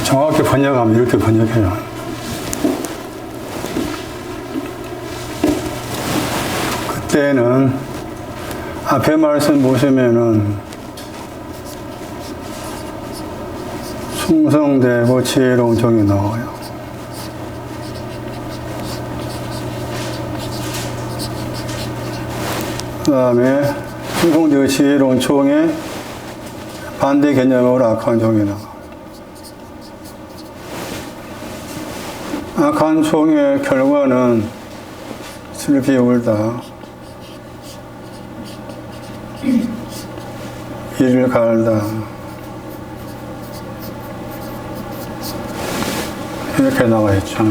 정확히 번역하면 이렇게 번역해요. 그때는 앞에 말씀 보시면은 충성되고 지혜로운 종이 나와요. 그 다음에 충성되고 지혜로운 종의 반대 개념으로 악한 종이 나와요. 악한 종의 결과는 슬피 울다, 이를 갈다, 이렇게 나와 있죠.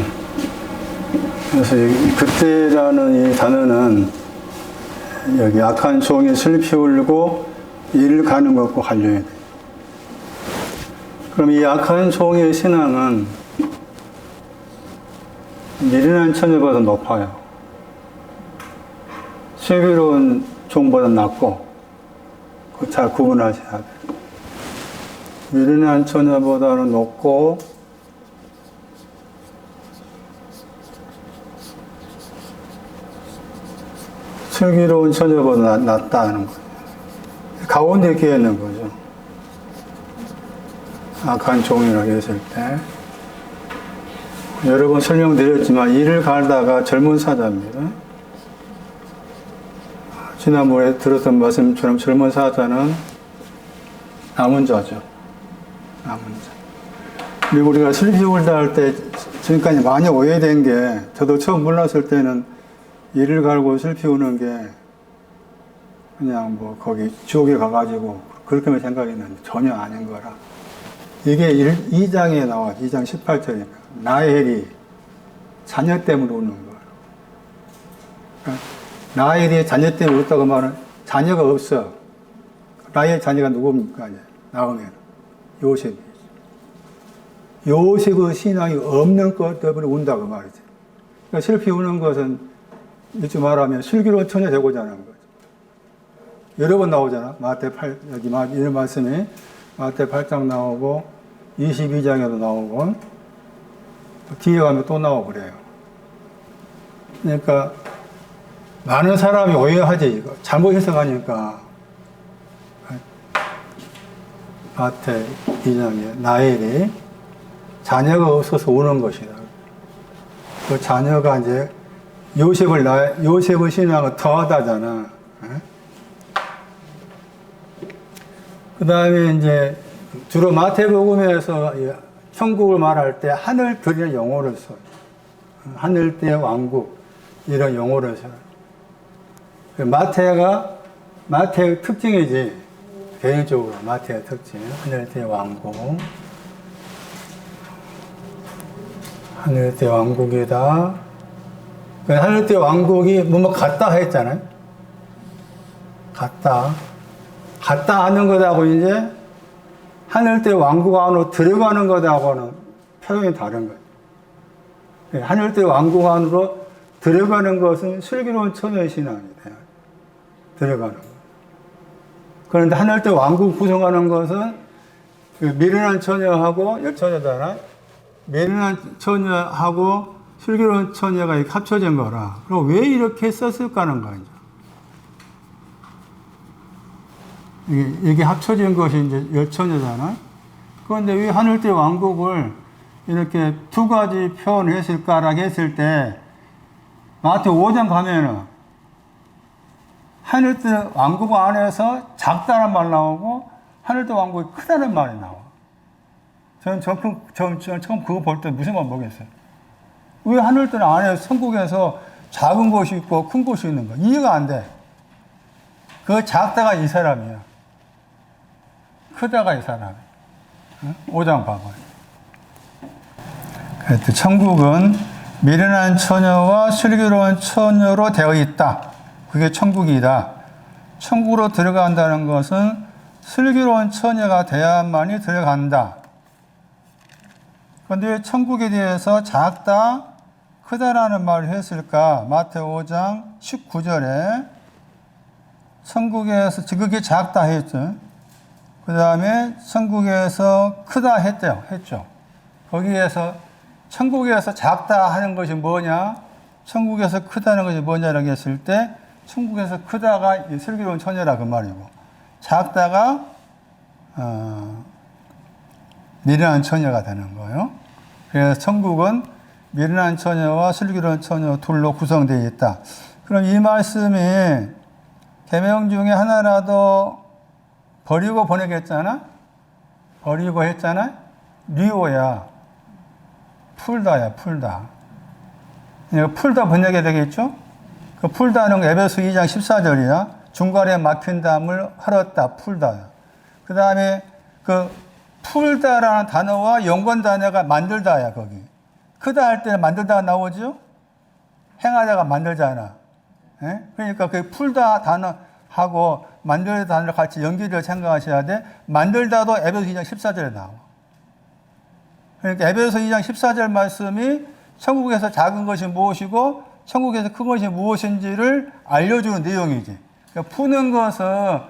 그래서 그때라는 이 단어는 여기 악한 종이 슬피 울고 이를 가는 것과 관련이 돼요. 그럼 이 악한 종의 신앙은 미련한 처녀보다 높아요. 슬기로운 종보다 낮고, 잘 구분하셔야 돼요. 미련한 처녀보다는 높고, 슬기로운 처녀보다 낫다는 거예요. 가운데 끼어 있는 거죠. 악한 종이라고 했을 때. 여러 번 설명드렸지만 이를 갈다가 젊은 사자입니다. 지난번에 들었던 말씀처럼 젊은 사자는 남은 자죠. 남은 자. 그리고 우리가 슬피 울다 할 때 지금까지 많이 오해된 게, 저도 처음 몰랐을 때는 이를 갈고 슬피 우는 게 그냥 뭐 거기 지옥에 가가지고 그렇게만 생각했는데 전혀 아닌 거라. 이게 2장에 나와, 2장 18절이니까. 라헬이 자녀 때문에 우는 거예요. 그러니까 라헬이 자녀 때문에 울었다고 말은 자녀가 없어. 라헬 자녀가 누굽니까? 나오면 요셉이. 요셉의 신앙이 없는 것 때문에 운다고 말이죠. 그러니까 슬피 우는 것은 이렇게 말하면 슬기로운 처녀 되고자 하는 거죠. 여러 번 나오잖아. 마태 8, 여기 이런 말씀이 마태 8장 나오고 22장에도 나오고 뒤에 가면 또 나오고 그래요. 그러니까 많은 사람이 오해하지 이거. 잘못 해석하니까 마태 2장에 라헬이 자녀가 없어서 우는 것이다. 그 자녀가 이제 요셉의 신앙은 더하다잖아. 그 다음에 이제 주로 마태복음에서 천국을 말할 때 하늘들이라는 용어를 써요. 하늘들의 왕국 이런 용어를 써요. 마태의 특징이지. 개인적으로 마태의 특징. 하늘들의 왕국. 하늘들의 왕국이다. 하늘들의 왕국이 뭐 같다 했잖아요. 같다 하는 것하고 이제 하늘들의 왕국 안으로 들어가는 것하고는 표현이 다른 거예요. 하늘들의 왕국 안으로 들어가는 것은 슬기로운 처녀의 신앙이 돼요. 들어가는 것. 그런데 하늘들의 왕국 구성하는 것은 미련한 처녀하고 열처녀잖아. 미련한 처녀하고 슬기로운 처녀가 이렇게 합쳐진 거라. 그럼 왜 이렇게 썼을까 하는 거죠. 이게 합쳐진 것이 이제 열처녀잖아. 그런데 왜 하늘들의 왕국을 이렇게 두 가지 표현을 했을까라고 했을 때, 마태 5장 가면은 하늘들 왕국 안에서 작다는 말 나오고 하늘들 왕국이 크다는 말이 나와. 저는 처음 그거 볼 때 무슨 말 모르겠어요. 왜 하늘들 안에 천국에서 작은 곳이 있고 큰 곳이 있는 거야? 이해가 안 돼. 그 작다가 이 사람이야. 크다가 이 사람이야. 5장 봐봐요. 그래서 천국은 미련한 처녀와 슬기로운 처녀로 되어 있다. 그게 천국이다. 천국으로 들어간다는 것은 슬기로운 처녀가 돼야만이 들어간다. 그런데 왜 천국에 대해서 작다, 크다라는 말을 했을까? 마태 5장 19절에 천국에서 그게 작다 했죠. 그 다음에 천국에서 크다 했죠. 거기에서 천국에서 작다 하는 것이 뭐냐? 천국에서 크다는 것이 뭐냐라고 했을 때 천국에서 크다가 이 슬기로운 처녀라 그 말이고 작다가 미련한 처녀가 되는 거예요. 그래서 천국은 미련한 처녀와 슬기로운 처녀 둘로 구성되어 있다. 그럼 이 말씀이 계명 중에 하나라도 버리고 보내겠잖아? 버리고 했잖아? 리오야. 풀다야, 풀다. 풀다 번역이 되겠죠? 그 풀다는 에베소 2장 14절이야. 중간에 막힌 담을 헐었다, 풀다야. 그 다음에 그 풀다라는 단어와 연관 단어가 만들다야, 거기. 크다 할 때는 만들다가 나오죠? 행하다가 만들잖아. 예? 그러니까 그 풀다 단어하고 만들다 단어를 같이 연결해서 생각하셔야 돼. 만들다도 에베소 2장 14절에 나와. 그러니까 에베소 2장 14절 말씀이 천국에서 작은 것이 무엇이고 천국에서 큰 것이 무엇인지를 알려주는 내용이지. 그러니까 푸는 것은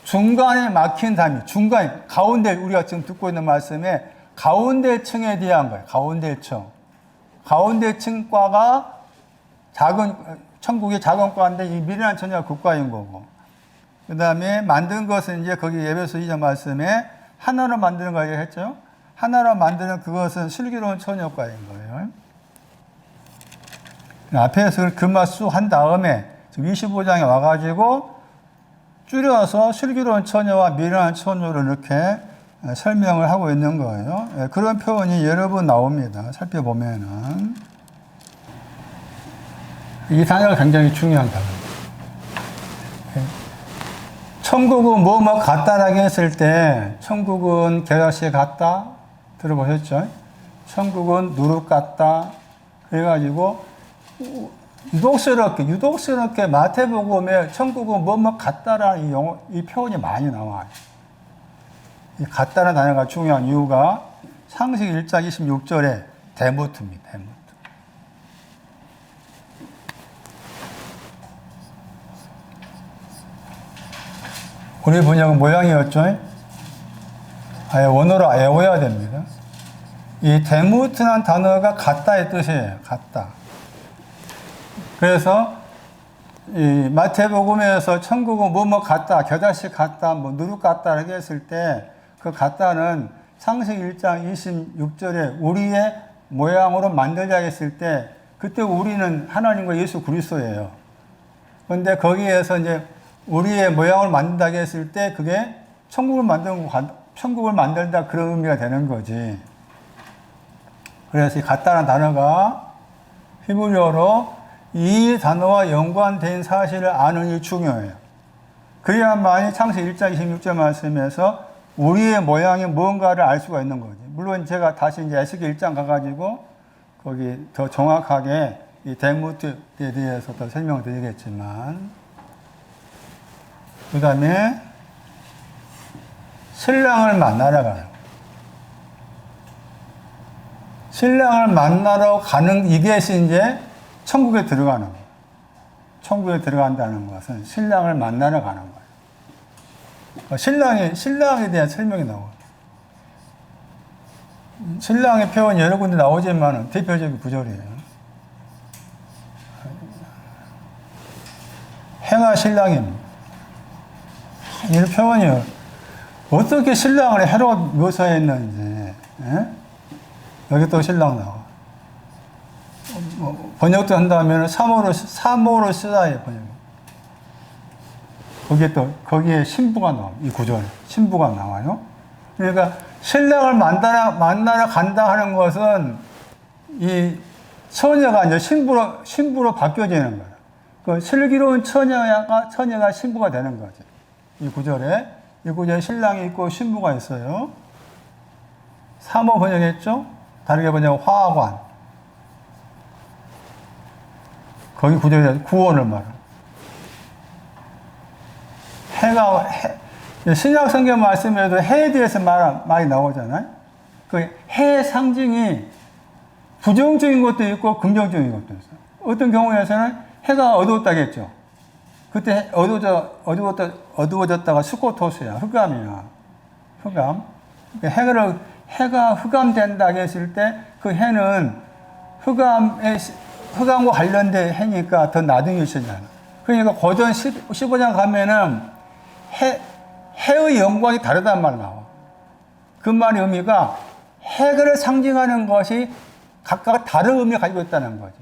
중간에 막힌 담이, 중간, 가운데, 우리가 지금 듣고 있는 말씀에 가운데층에 대한 거예요. 가운데층. 가운데층과가 천국의 작은 과인데 이 미련한 처녀가 그 과인 거고. 그 다음에 만든 것은 이제 거기 에베소 2장 말씀에 하나로 만드는 거 했죠? 하나로 만드는 그것은 슬기로운 처녀과인 거예요. 앞에서 그 말 쑥 한 다음에 지금 25장에 와가지고 줄여서 슬기로운 처녀와 미련한 처녀를 이렇게 설명을 하고 있는 거예요. 그런 표현이 여러 번 나옵니다. 살펴보면은. 이 단어가 굉장히 중요한 단어입니다. 천국은 뭐 같다라고 했을 때, 천국은 겨자씨 같다? 들어보셨죠? 천국은 누룩 같다? 그래가지고, 유독스럽게 마태복음에 천국은 뭐 같다라는 이 표현이 많이 나와요. 이 같다는 단어가 중요한 이유가 창세기 1장 26절에 데모트입니다. 데모트. 우리 번역은 모양이었죠? 아예 원어로 아예 외워야 됩니다. 이 데모트라는 단어가 같다의 뜻이에요. 같다. 그래서 이 마태복음에서 천국은 뭐 같다, 겨자씨 같다, 뭐 누룩 같다라고 했을 때 그 같다는 창세기 1장 26절에 우리의 모양으로 만들자 했을 때 그때 우리는 하나님과 예수 그리스도예요. 그런데 거기에서 이제 우리의 모양을 만든다고 했을 때 그게 천국을 만들다 그런 의미가 되는 거지. 그래서 이 같다는 단어가 히브리어로 이 단어와 연관된 사실을 아는 게 중요해요. 그래야만이 창세기 1장 26절 말씀에서 우리의 모양이 뭔가를 알 수가 있는 거지. 물론 제가 다시 이제 에스겔 1장 가가지고 거기 더 정확하게 이 데모트에 대해서 더 설명을 드리겠지만, 그 다음에 신랑을 만나러 가요. 신랑을 만나러 가는 이게 이제 천국에 들어가는 거예요. 천국에 들어간다는 것은 신랑을 만나러 가는 거예요. 신랑에 대한 설명이 나와요. 신랑의 표현이 여러 군데 나오지만 대표적인 구절이에요. 해가 신랑입니다. 이 표현이 어떻게 신랑을 해로 묘사했는지, 여기 또 신랑 나와. 번역도 한다면 사모로 쓰다의 번역. 거기에 신부가 나와요. 이 구절에. 신부가 나와요. 그러니까 신랑을 만나러 간다 하는 것은 이 처녀가 이제 신부로 바뀌어지는 거예요. 그 슬기로운 처녀가 신부가 되는 거죠. 이 구절에 신랑이 있고 신부가 있어요. 사모 번역했죠? 다르게 번역 화관. 거기 구절에 구원을 말해요. 신약 성경 말씀에도 해에 대해서 많이 나오잖아요. 그 해의 상징이 부정적인 것도 있고 긍정적인 것도 있어요. 어떤 경우에서는 해가 어두웠다겠죠. 그때 어두워졌다가 스코토스야, 흑암이야. 흑암. 해가 흑암된다 했을 때 그 해는 흑암과 관련된 해니까 더 낮은 위치잖아. 그러니까 고전 15장 가면은 해의 영광이 다르단 말 나와. 그 말의 의미가 해를 상징하는 것이 각각 다른 의미를 가지고 있다는 거지.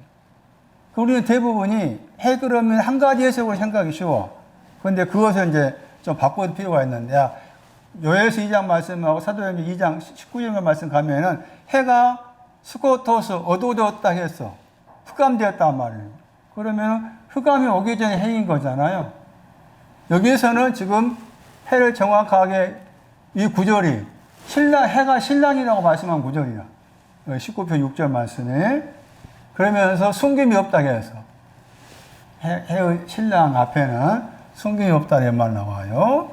우리는 대부분이 해 그러면 한 가지 해석으로 생각이 쉬워. 그런데 그것을 이제 좀 바꿀 필요가 있는데, 요엘서 2장 말씀하고 사도행전 2장 19절 말씀 가면은 해가 스코토스 어두워졌다 했어. 흑암되었단 말이에요. 그러면 흑암이 오기 전에 해인 거잖아요. 여기에서는 지금 해를 정확하게 이 구절이 해가 신랑이라고 말씀한 구절이야. 19편 6절 말씀에. 그러면서 숨김이 없다고 해서 해의 신랑 앞에는 숨김이 없다는 말 나와요.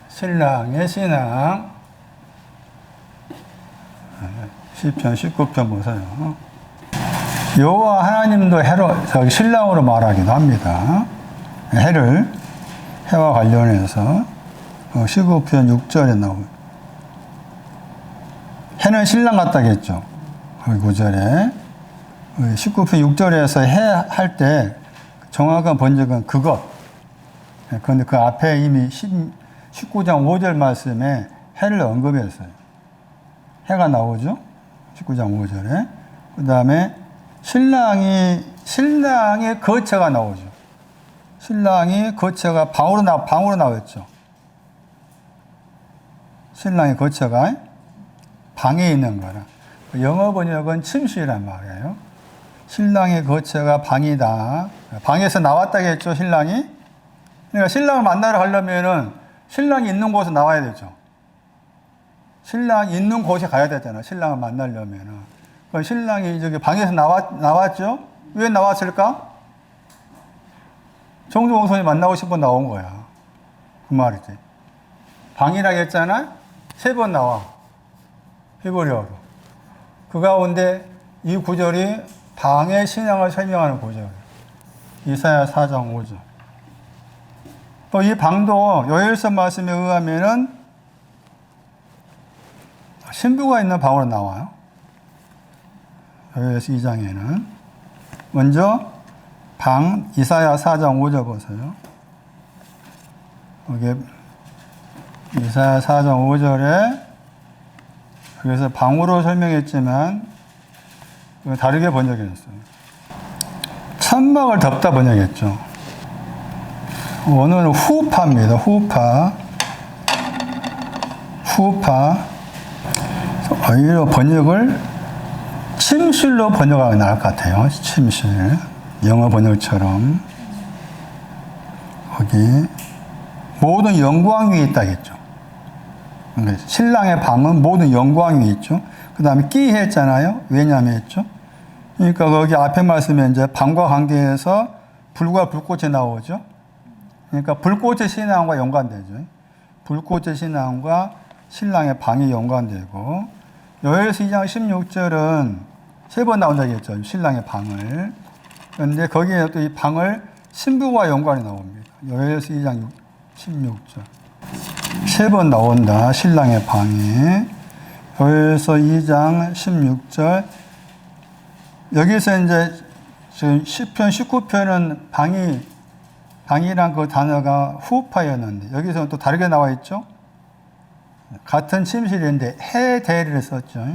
신랑의 신앙 시편 19편 보세요. 여호와 하나님도 신랑으로 말하기도 합니다. 해와 관련해서 19편 6절에 나오고 해는 신랑 같다겠죠. 9절에 19편 6절에서 해 할 때 정확한 번역은 그것. 그런데 그 앞에 이미 19장 5절 말씀에 해를 언급했어요. 해가 나오죠. 19장 5절에. 그 다음에 신랑의 거처가 나오죠. 신랑이 거처가 방으로 나왔죠. 신랑의 거처가 방에 있는 거라. 영어 번역은 침실이란 말이에요. 신랑의 거처가 방이다. 방에서 나왔다겠죠, 신랑이? 그러니까 신랑을 만나러 가려면은 신랑이 있는 곳에 나와야 되죠. 신랑이 있는 곳에 가야 되잖아, 신랑을 만나려면은. 그럼 신랑이 저기 방에서 나왔죠? 왜 나왔을까? 정주홍선이 만나고 싶어 나온 거야. 그 말이지. 방이라고 했잖아? 3번 나와. 히브리어로. 그 가운데 이 구절이 방의 신앙을 설명하는 구절이에요. 이사야 4장 5절. 또 이 방도 요엘서 말씀에 의하면은 신부가 있는 방으로 나와요. 요엘서 2장에는. 먼저 방 이사야 4장 5절 보세요. 여기 이사야 4장 5절에 그래서 방으로 설명했지만 다르게 번역했어요. 천막을 덮다 번역했죠. 오늘은 후파입니다. 후파. 오히려 번역을 침실로 번역하는 게 나을 것 같아요. 침실. 영어 번역처럼. 거기 모든 영광 위에 있다겠죠. 신랑의 방은 모든 영광 위에 있죠. 그 다음에 끼 했잖아요. 왜냐하면 했죠. 그러니까 거기 앞에 말씀에 이제 방과 관계에서 불과 불꽃이 나오죠. 그러니까 불꽃의 신앙과 연관되죠. 불꽃의 신앙과 신랑의 방이 연관되고, 요엘서 2장 16절은 3번 나온다고 했죠. 신랑의 방을. 그런데 거기에 또 이 방을 신부와 연관이 나옵니다. 요엘서 2장 16절. 3번 나온다. 신랑의 방이. 요엘서 2장 16절. 여기서 이제 지금 10편, 19편은 방이란 그 단어가 후파였는데, 여기서는 또 다르게 나와 있죠? 같은 침실인데 해 대리를 썼죠.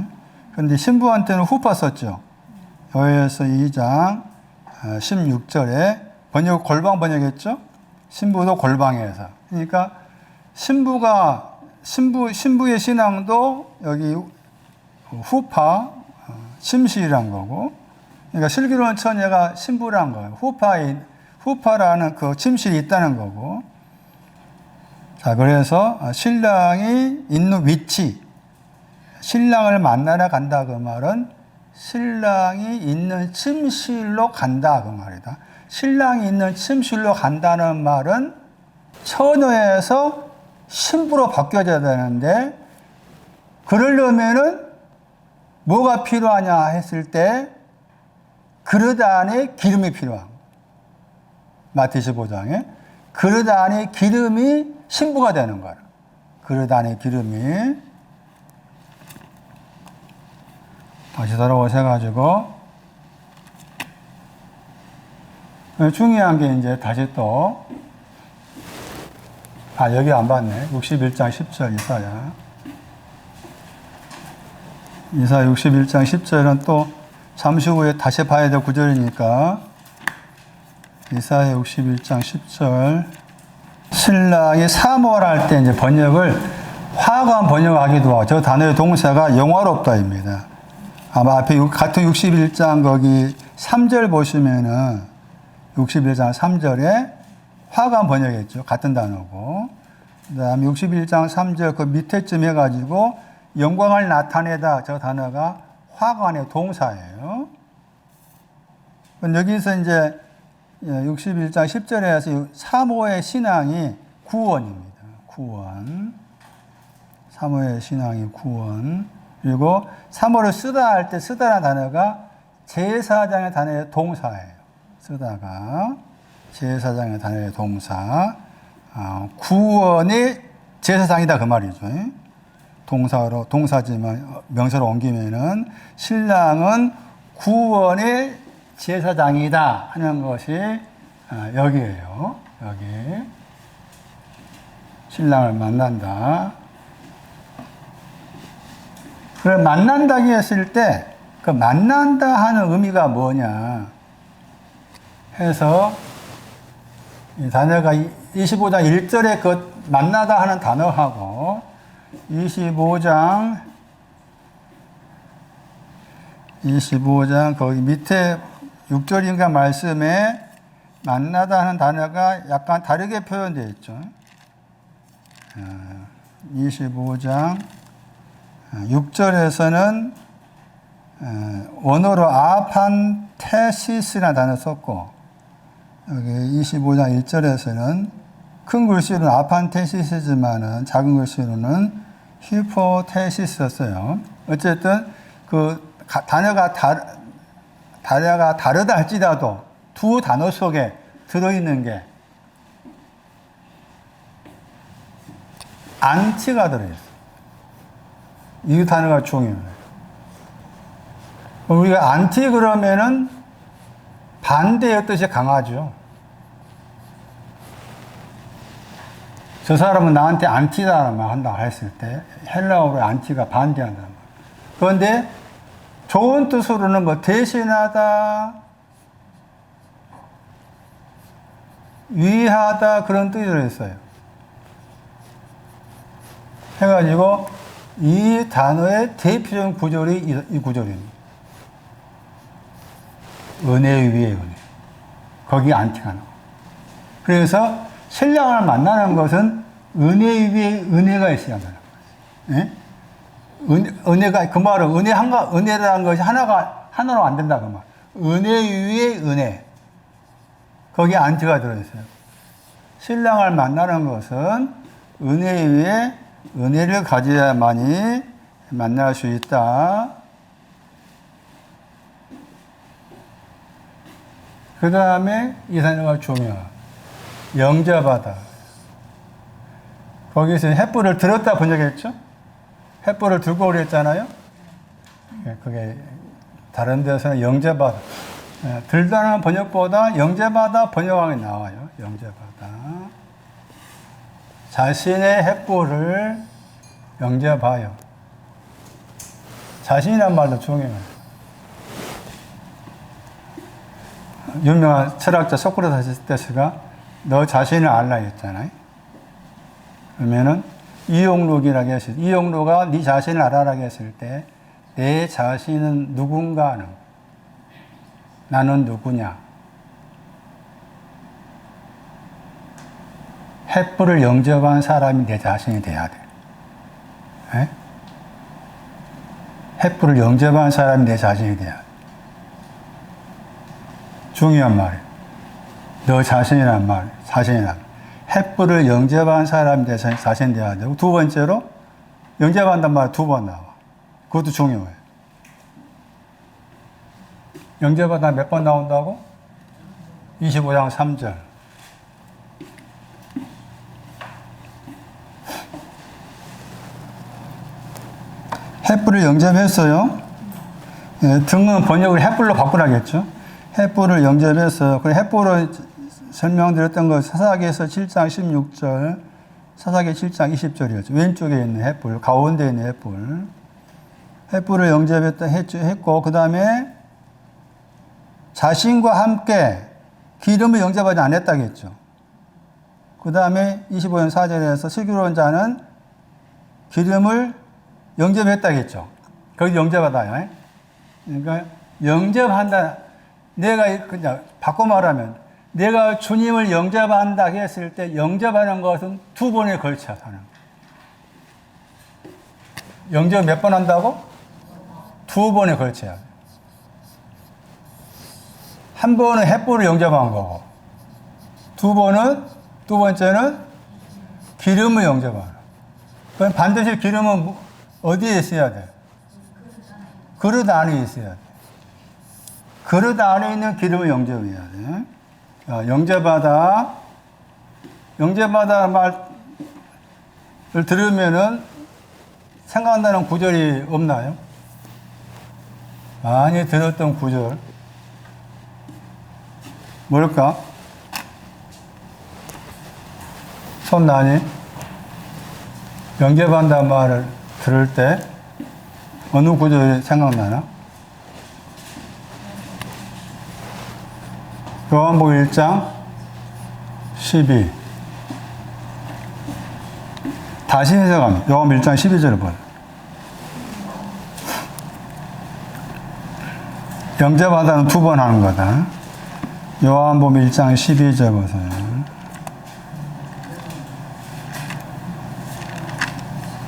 그런데 신부한테는 후파 썼죠. 요엘서 2장 16절에 번역 골방 번역했죠. 신부도 골방에서. 그러니까 신부의 신앙도 여기 후파 침실이란 거고, 그러니까 슬기로운 처녀가 신부란 거예요. 후파라는 그 침실이 있다는 거고. 자, 그래서 신랑이 있는 위치, 신랑을 만나러 간다 그 말은 신랑이 있는 침실로 간다 그 말이다. 신랑이 있는 침실로 간다는 말은 처녀에서 신부로 바뀌어져야 되는데, 그러려면은 뭐가 필요하냐 했을 때 그릇 안에 기름이 필요한 거예요. 마태 15장에 그릇 안에 기름이 신부가 되는 거예요. 그릇 안에 기름이 다시 돌아오셔가지고 중요한 게 이제 다시 또 여기 안 봤네. 61장 10절 이사야. 이사 61장 10절은 또 잠시 후에 다시 봐야 될 구절이니까 이사야 61장 10절 신랑이 사모할 때 이제 번역을 화관 번역하기도 하고 저 단어의 동사가 영화롭다입니다. 아마 앞에 같은 61장 거기 3절 보시면은 61장 3절에 화관 번역했죠. 같은 단어고. 그 다음에 61장 3절 그 밑에쯤 해가지고 영광을 나타내다 저 단어가 화관의 동사예요. 여기서 이제 61장 10절에서 사모의 신앙이 구원입니다. 구원. 사모의 신앙이 구원. 그리고 사모를 쓰다 할 때 쓰다라는 단어가 제사장의 단어의 동사예요. 쓰다가 제사장의 단어의 동사. 구원이 제사장이다 그 말이죠. 동사로 동사지만 명사로 옮기면은 신랑은 구원의 제사장이다 하는 것이 여기에요. 여기 신랑을 만난다. 그래 만난다고 했을 때 그 만난다 하는 의미가 뭐냐 해서 이 단어가 25장 1절에 그 만나다 하는 단어하고 25장 거기 밑에 6절인가 말씀에 만나다 하는 단어가 약간 다르게 표현되어 있죠. 25장 6절에서는 원어로 아판테시스라는 단어 썼고 여기 25장 1절에서는 큰 글씨로는 아판테시스지만은 작은 글씨로는 히포테시스였어요. 어쨌든 그 단어가 다르다 할지라도 두 단어 속에 들어있는 게 안티가 들어있어요. 이 단어가 중요해요. 우리가 안티 그러면은 반대의 뜻이 강하죠. 저 사람은 나한테 안티다라만 한다 했을 때 헬라어로 안티가 반대한다는 거예요. 그런데 좋은 뜻으로는 뭐 대신하다, 위하다 그런 뜻이 들어있어요. 해가지고 이 단어의 대표적인 구절이 이 구절입니다. 은혜 위에 은혜. 거기 안티가 나와. 그래서 신랑을 만나는 것은 은혜 위에 은혜가 있어야 한다는 거예요. 은혜가, 그 말은 은혜라는 것이 하나로 안 된다, 그 말. 은혜 위에 은혜. 거기 안티가 들어있어요. 신랑을 만나는 것은 은혜 위에 은혜를 가져야만이 만날 수 있다. 그 다음에 이 단어가 중요해. 영접하다. 거기서 횃불을 들었다 번역했죠? 횃불을 들고 오랬잖아요? 그게 다른 데서는 영접하다. 들다는 번역보다 영접하다 번역하게 나와요. 영접하다. 자신의 횃불을 영접하여. 자신이란 말도 중요해요. 유명한 철학자 소크라테스가 너 자신을 알라 했잖아요. 그러면은 이용록이라고 했을 때, 이용록가 네 자신을 알아라고 했을 때, 내 자신은 누군가는 나는 누구냐? 횃불을 영접한 사람이 내 자신이 돼야 돼. 에? 횃불을 영접한 사람이 내 자신이 돼야 돼. 중요한 말이에요. 너 자신이란 말, 자신이란 말. 횃불을 영접한 사람이 내 자신이 돼야 되고, 두 번째로, 영접한단 말 두 번 나와. 그것도 중요해. 영접하다 몇 번 나온다고? 25장 3절. 횃불을 영접했어요. 예, 등은 번역을 횃불로 바꾸라겠죠. 횃불을 영접해서 그 횃불을 설명드렸던 거 사사기에서 7장 16절, 사사기 7장 20절이었죠. 왼쪽에 있는 횃불, 가운데 있는 횃불. 횃불을 영접했다 했고 그 다음에 자신과 함께 기름을 영접하지 않았다겠죠. 그 다음에 25년 4절에서 슬기로운 자는 기름을 영접했다겠죠. 거기 영접하다요. 그러니까 영접한다. 내가 그냥 바꿔 말하면 내가 주님을 영접한다 했을 때 영접하는 것은 두 번에 걸쳐 하는. 영접 몇 번 한다고? 두 번에 걸쳐야 돼. 한 번은 횃불을 영접한 거고, 두 번째는 기름을 영접하는. 그럼 반드시 기름은 어디에 있어야 돼? 그릇 안에 있어야 돼. 그릇 안에 있는 기름을 영접해야 돼. 영접하다 말을 들으면은 생각나는 구절이 없나요? 많이 들었던 구절. 뭘까? 손 나니? 영접한다 말을 들을 때 어느 구절이 생각나나? 요한복음 1장 12. 다시 해석합니다. 요한복음 1장 12절을 보세요. 영접하다는 두 번 하는 거다. 요한복음 1장 12절 보세요.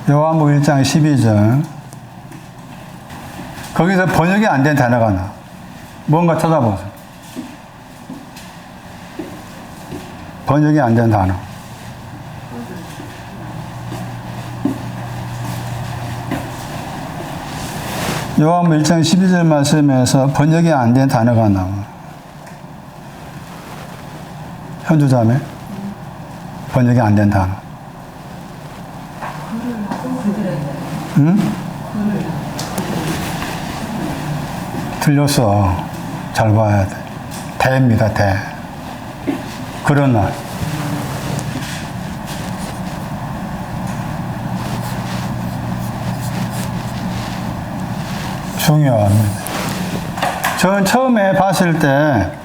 요한복음 1장 12절. 거기서 번역이 안 된 단어가 나. 뭔가 찾아보세요. 번역이 안 된 단어. 요한복음 1장 12절 말씀에서 번역이 안 된 단어가 나와. 현주자매 번역이 안 된 단어. 응? 틀렸어. 잘 봐야 돼. 대입니다, 대. 그러나 중요합니다. 저는 처음에 봤을 때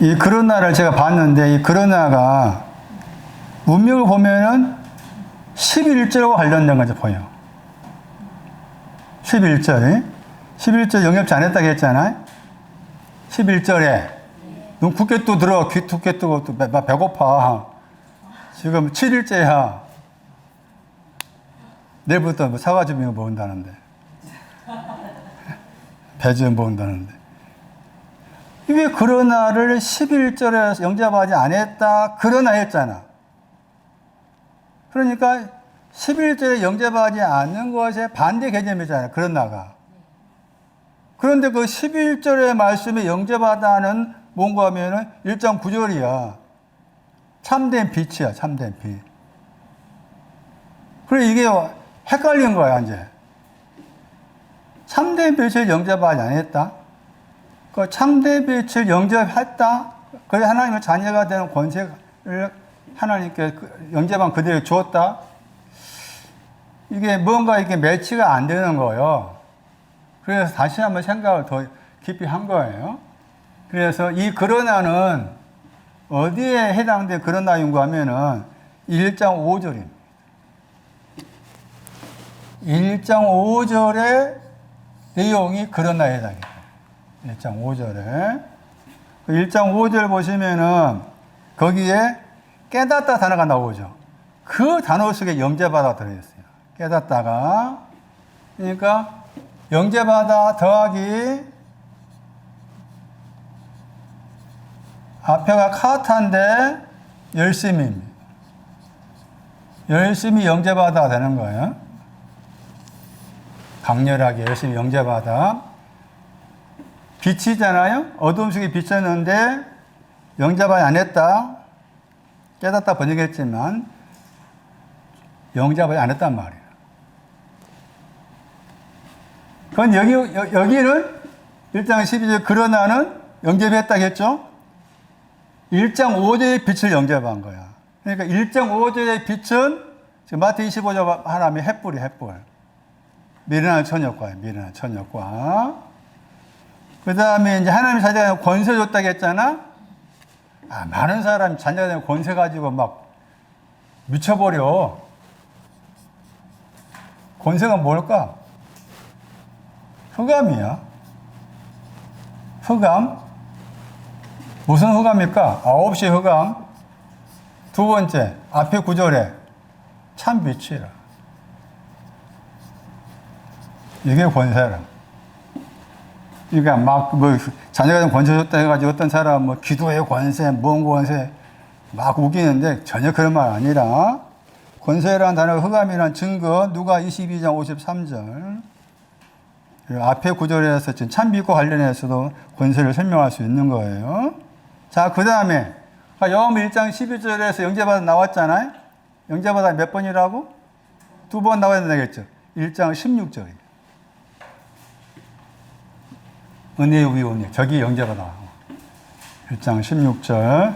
이 그러나를 제가 봤는데 이 그러나가 문맥을 보면은 11절과 관련된 거죠, 보여. 11절이 11절 영접지 않았다고 했잖아요. 11절에 눈 굳게 또 들어, 귀 툭게 뜨고 또 배고파. 지금 7일째야. 내일부터 뭐 사과즙이나 먹는다는데. 배즙 먹는다는데. 왜 그러나를 11절에 영접하지 않았다, 그러나 했잖아. 그러니까 11절에 영접하지 않는 것에 반대 개념이잖아요, 그러나가. 그런데 그 11절의 말씀에 영접하다는 뭔가 하면은 1장 9절이야. 참된 빛이야, 참된 빛. 그래, 이게 헷갈린 거야, 이제. 참된 빛을 영접하지 않았다? 그 참된 빛을 영접했다? 그래, 하나님의 자녀가 되는 권세를 하나님께 영접한 그대로 주었다? 이게 뭔가 이게 매치가 안 되는 거예요. 그래서 다시 한번 생각을 더 깊이 한 거예요. 그래서 이 그러나는 어디에 해당된 그러나인가 하면은 1장 5절입니다. 1장 5절의 내용이 그러나에 해당해요. 1장 5절에. 1장 5절 보시면은 거기에 깨닫다 단어가 나오죠. 그 단어 속에 영접하다 들어있어요. 깨닫다가. 그러니까 영접하다 더하기 앞에가 카타인데 열심입니다. 열심히 영접하다 되는 거예요. 강렬하게 열심히 영접하다. 빛이잖아요. 어둠 속에 비쳤는데 영접하지 않았다. 깨닫다 번역했지만 영접하지 않았단 말이에요. 그건 여기는 1장 12절 그러나는 영접했다겠죠? 1장 5절의 빛을 영접한 거야. 그러니까 1장 5절의 빛은 지금 마태 25절 하나님의 햇불이 햇불. 미련한 처녀과예요. 미련한 처녀과. 그 다음에 이제 하나님 자녀가 권세 줬다고 했잖아? 많은 사람이 자녀가 권세 가지고 막 미쳐버려. 권세가 뭘까? 흑암이야. 흑암? 무슨 흑암일까? 9시 흑암. 두 번째, 앞에 구절에 참 빛이라. 이게 권세라. 그러니까 막 자녀가 권세 줬다 해가지고 어떤 사람 기도의 권세, 뭔 권세 막 우기는데 전혀 그런 말 아니라 권세라는 단어가 흑암이라는 증거 누가 22장 53절 앞에 구절에서 지금 참빛과 관련해서도 권세를 설명할 수 있는 거예요. 자, 그 다음에 요한복음 1장 12절에서 영접받아 나왔잖아요. 영접받아 몇 번이라고? 2번 나와야 되겠죠. 1장 16절이에요. 은혜 위 은혜. 저기 영접받아. 1장 16절.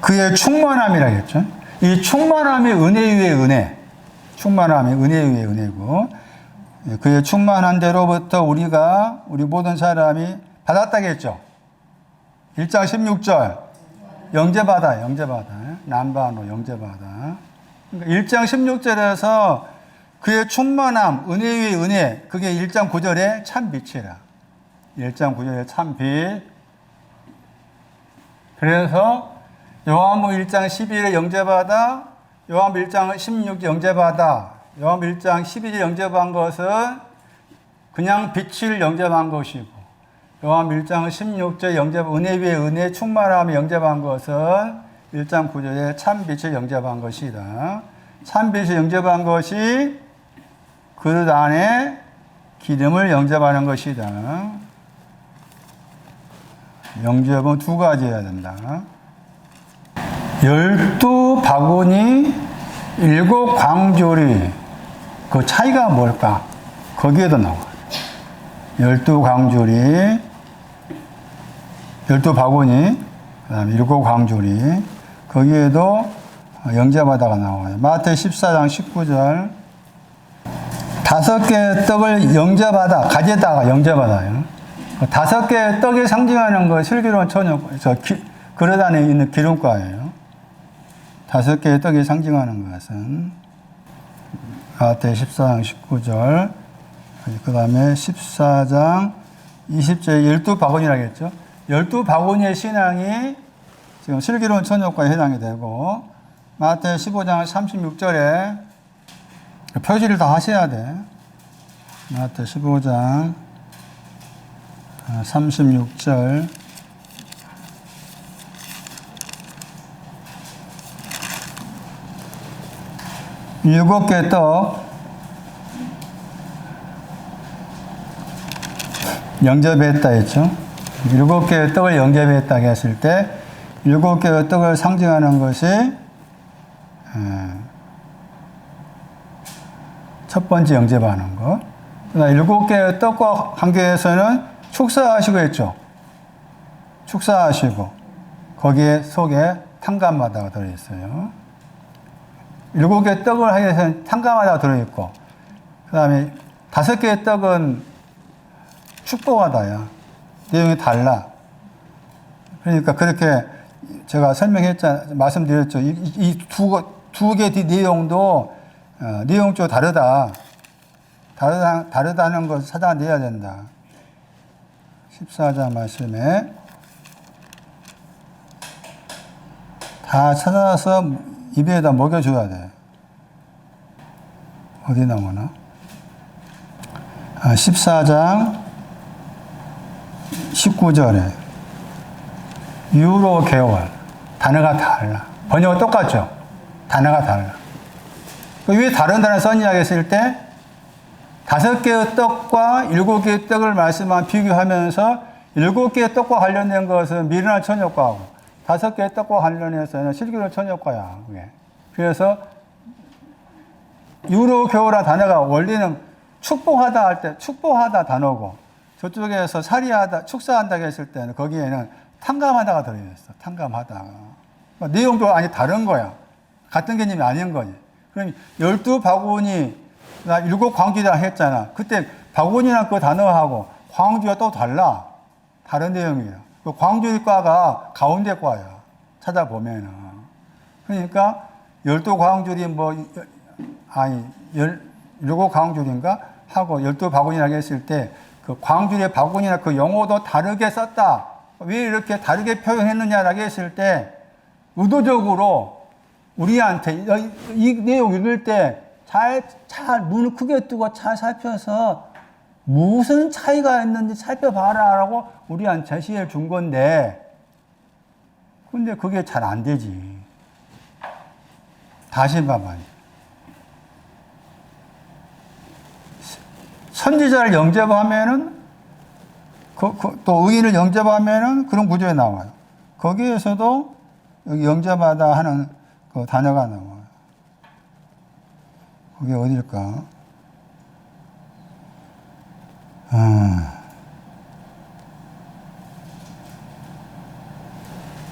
그의 충만함이라겠죠. 이 충만함이 은혜 위의 은혜. 충만함이 은혜 위의 은혜고, 그의 충만한 대로부터 우리 모든 사람이 받았다겠죠. 1장 16절. 영접받아. 남바노 영접받아. 그러니까 1장 16절에서 그의 충만함, 은혜 위의 은혜, 그게 1장 9절에 참빛이라. 1장 9절에 참빛. 그래서 요한복음 1장 12절에 영접받아, 요한복음 1장 16절 영접받아, 요한복음 1장 12절 영접한 것은 그냥 빛을 영접한 것이고, 요한복음 1장 16절 은혜 위의 은혜, 충만함을 영접한 것은 1장 9절에 참빛을 영접한 것이다. 참빛을 영접한 것이 그릇 안에 기름을 영접하는 것이다. 영접은 두 가지 해야 된다. 12바구니 7광주리 그 차이가 뭘까? 거기에도 나와. 12광주리 12바구니 그 다음에 7광주리 거기에도 영접하다가 나와요. 마태 14장 19절 5개의 떡을 영접하다 가져다가 영접하다요. 5개의 떡이 상징하는 거 슬기로운 처녀 그릇 안에 있는 기름과예요. 5개의 떡이 상징하는 것은 마태 14장 19절 그 다음에 14장 20절 12바구니라겠죠. 12바구니의 신앙이 지금 슬기로운 처녀과에 해당이 되고 마태 15장 36절에 표시를 다 하셔야 돼. 마태 15장 36절 7개 떡 영접했다 했죠. 7개의 떡을 영접했다 했을 때 7개의 떡을 상징하는 것이 첫 번째 영접하는 것. 7개의 떡과 관계에서는 축사하시고 했죠. 축사하시고 거기에 속에 탕감마다가 들어있어요. 7개의 떡을 하기 위해서는 탕감마다가 들어있고 그 다음에 5개의 떡은 축복하다야. 내용이 달라. 그러니까 그렇게 제가 말씀드렸죠. 이 두 개 내용도 내용적으로 다르다는 것을 찾아내야 된다. 14장 말씀에 다 찾아서 입에다 먹여줘야 돼. 어디 나오나? 14장 19절에 유로 개월 단어가 달라. 번역은 똑같죠? 단어가 달라. 왜 다른 단어 썼냐 했을 때 5개의 떡과 7개의 떡을 말씀한 비교하면서 7개의 떡과 관련된 것은 미련한 처녀과하고 5개의 떡과 관련해서는 슬기로운 처녀과야. 그게. 그래서 유로교라 단어가 원래는 축복하다 할 때 축복하다 단어고 저쪽에서 살이하다 축사한다고 했을 때는 거기에는 탕감하다가 들어있어. 탕감하다. 그러니까 내용도 아니 다른 거야. 같은 개념이 아닌 거지. 그럼 12바구니 7광주라 했잖아. 그때 바구니랑 그 단어하고 광주가 또 달라. 다른 내용이야. 그 광주과가 가운데 과야. 찾아보면은. 그러니까 12광주리 아니 17광주리인가 하고 12바구니라고 했을 때 그 광주리의 바구니나 그 용어도 다르게 썼다. 왜 이렇게 다르게 표현했느냐라고 했을 때 의도적으로 우리한테 이 내용 읽을 때 잘 눈을 크게 뜨고 잘 살펴서 무슨 차이가 있는지 살펴봐라라고 우리한테 제시해 준 건데 근데 그게 잘 안 되지. 다시 봐봐요. 선지자를 영접하면은 또 의인을 영접하면은 그런 구조에 나와요. 거기에서도 여기 영접하다 하는 그 단어가 나와요. 그게 어딜까?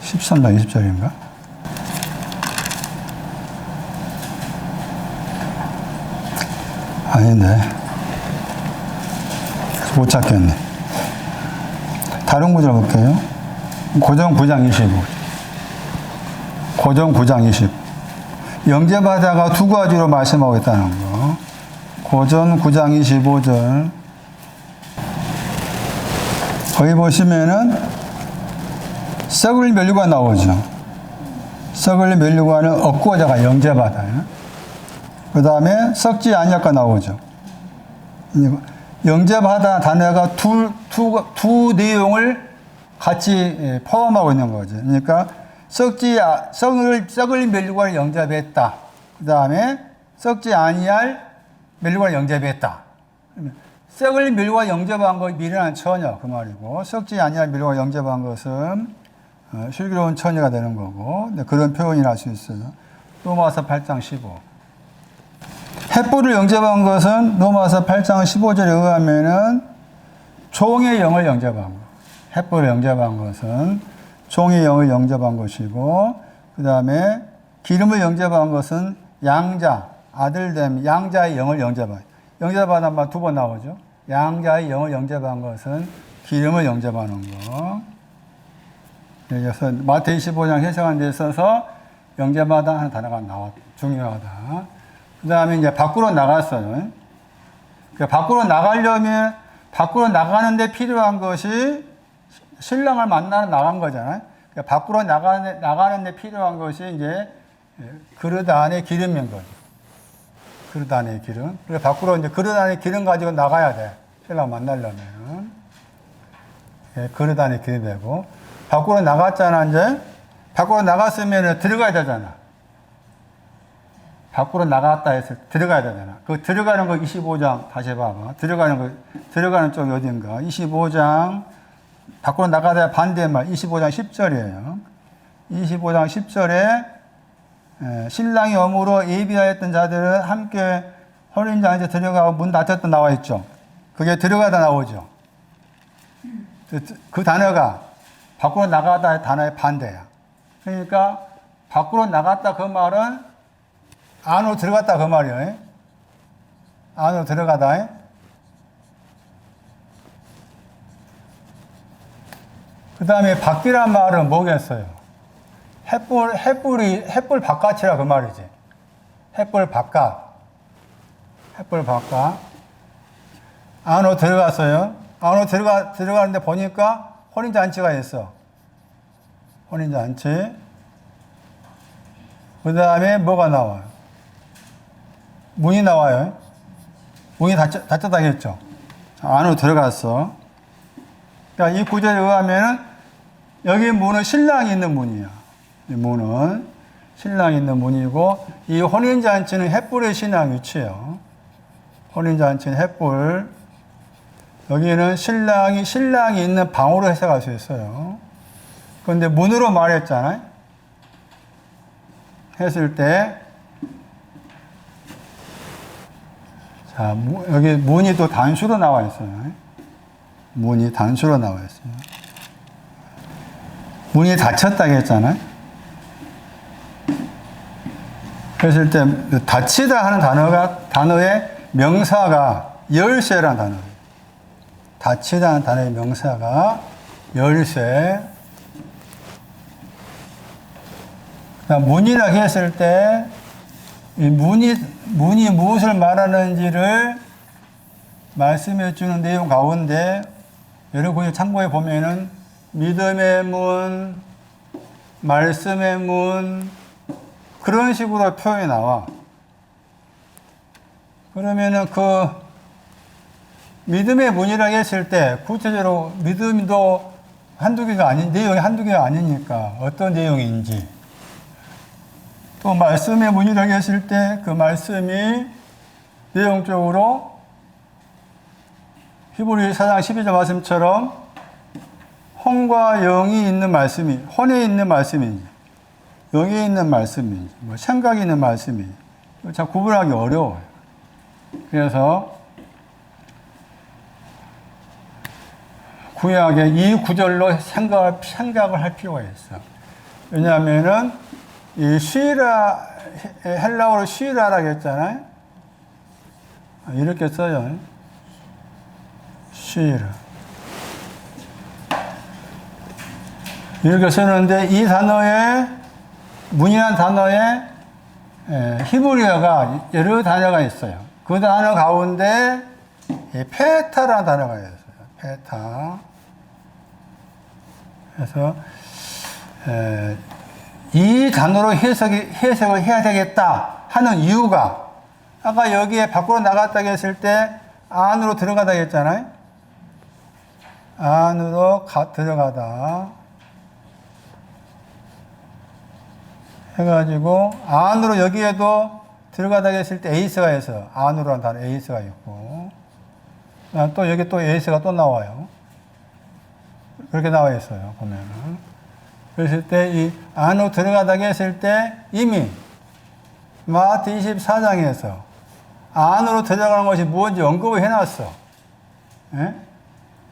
13장 20절인가? 아닌데. 못 찾겠네. 다른 구절 볼게요. 고전 9장 25. 고전 9장 20. 영접하다가 두 가지로 말씀하고 있다는 거. 고전 9장 25절. 거기 보시면은 썩을 멸류관 나오죠. 썩을 멸류관은 얻고자가 영접하다. 그 다음에 썩지 아니할까 나오죠. 영접하다 단어가 두 내용을 같이 포함하고 있는 거죠. 그러니까 썩을 멸류관을 영접했다. 그 다음에 썩지 아니할 멸류관을 영접했다. 썩을 멸류관 영접한 것 미련한 처녀 그 말이고 썩지 아니할 멸류관 영접한 것은 슬기로운 처녀가 되는 거고 그런 표현이 할 수 있어요. 로마서 8장 15. 햇불을 영접한 것은 로마서 8장 15절에 의하면은 종의 영을 영접한 것. 햇불을 영접한 것은 종의 영을 영접한 것이고 그 다음에 기름을 영접한 것은 양자, 아들됨, 양자의 영을 영접한 영접하는 말 두 번 나오죠. 양자의 영을 영접한 것은 기름을 영접하는 거. 그래서 마태복음 25장 해석한 데 있어서 영접하다 하는 단어가 중요하다. 그 다음에 이제 밖으로 나갔어요. 그러니까 밖으로 나가려면, 밖으로 나가는데 필요한 것이 신랑을 만나러 나간 거잖아요. 그러니까 밖으로 나가는데 필요한 것이 이제 그릇 안에 기름인 거죠. 그릇 안에 기름. 그래서 밖으로 이제 그릇 안에 기름 가지고 나가야 돼. 신랑 만나려면. 그릇 안에 기름 되고. 밖으로 나갔잖아, 이제. 밖으로 나갔으면 들어가야 되잖아. 밖으로 나갔다 해서 들어가야 되잖아. 그 들어가는 거 25장 다시 봐봐. 들어가는 쪽이 어딘가. 25장, 밖으로 나가다 반대말 25장 10절이에요. 25장 10절에 신랑이 어무로 예비하였던 자들은 함께 혼인장에 들어가고 문 닫혔다 나와 있죠. 그게 들어가다 나오죠. 그 단어가 밖으로 나가다의 단어의 반대야. 그러니까 밖으로 나갔다 그 말은 안으로 들어갔다 그 말이에요. 안으로 들어가다. 그 다음에 밖이란 말은 뭐겠어요? 햇불 바깥이라 그 말이지. 햇불 바깥. 안으로 들어갔어요. 안으로 들어가는데 보니까 혼인잔치가 있어. 혼인잔치. 그 다음에 뭐가 나와요? 문이 나와요. 문이 닫혔다겠죠. 안으로 들어갔어. 그러니까 이 구절에 의하면은 여기 문은 신랑이 있는 문이야. 이 문은 신랑이 있는 문이고 이 혼인잔치는 햇불의 신앙 위치예요. 혼인잔치는 햇불. 여기는 신랑이 있는 방으로 해석할 수 있어요. 그런데 문으로 말했잖아요. 했을 때 자, 여기 문이 또 단수로 나와 있어요. 문이 단수로 나와 있어요. 문이 닫혔다고 했잖아요. 그랬을 때, 닫히다 하는 단어의 명사가 열쇠라는 단어예요. 닫히다 하는 단어의 명사가 열쇠. 문이라고 했을 때, 이 문이 무엇을 말하는지를 말씀해 주는 내용 가운데, 여러분이 참고해 보면은, 믿음의 문, 말씀의 문, 그런 식으로 표현이 나와. 그러면은 그 믿음의 문이라고 했을 때, 구체적으로 믿음도 내용이 한두 개가 아니니까, 어떤 내용인지. 또 말씀의 문이라고 했을 때 그 말씀이 내용적으로 히브리 4장 12절 말씀처럼 혼과 영이 있는 말씀이, 혼에 있는 말씀인지, 영에 있는 말씀인지, 생각이 있는 말씀인지, 참 구분하기 어려워요. 그래서 구약의 이 구절로 생각을 할 필요가 있어. 왜냐하면은 이 쉬라, 헬라어로 쉬라라고 했잖아요. 이렇게 써요. 쉬라. 이렇게 쓰는데 이 단어에, 문이라는 단어에 히브리어가 여러 단어가 있어요. 그 단어 가운데 페타라는 단어가 있어요. 페타. 그래서 이 단어로 해석을 해야 되겠다 하는 이유가, 아까 여기에 밖으로 나갔다고 했을 때 안으로 들어가다 했잖아요. 안으로 들어가다 해가지고, 안으로 여기에도 들어가다 했을 때 에이스가 있어요. 안으로라는 단어 에이스가 있고, 또 여기 또 에이스가 또 나와요. 그렇게 나와 있어요, 보면은. 그랬을 때, 이 안으로 들어가다 했을 때 이미 마태 24장에서 안으로 들어가는 것이 무엇인지 언급을 해놨어. 예?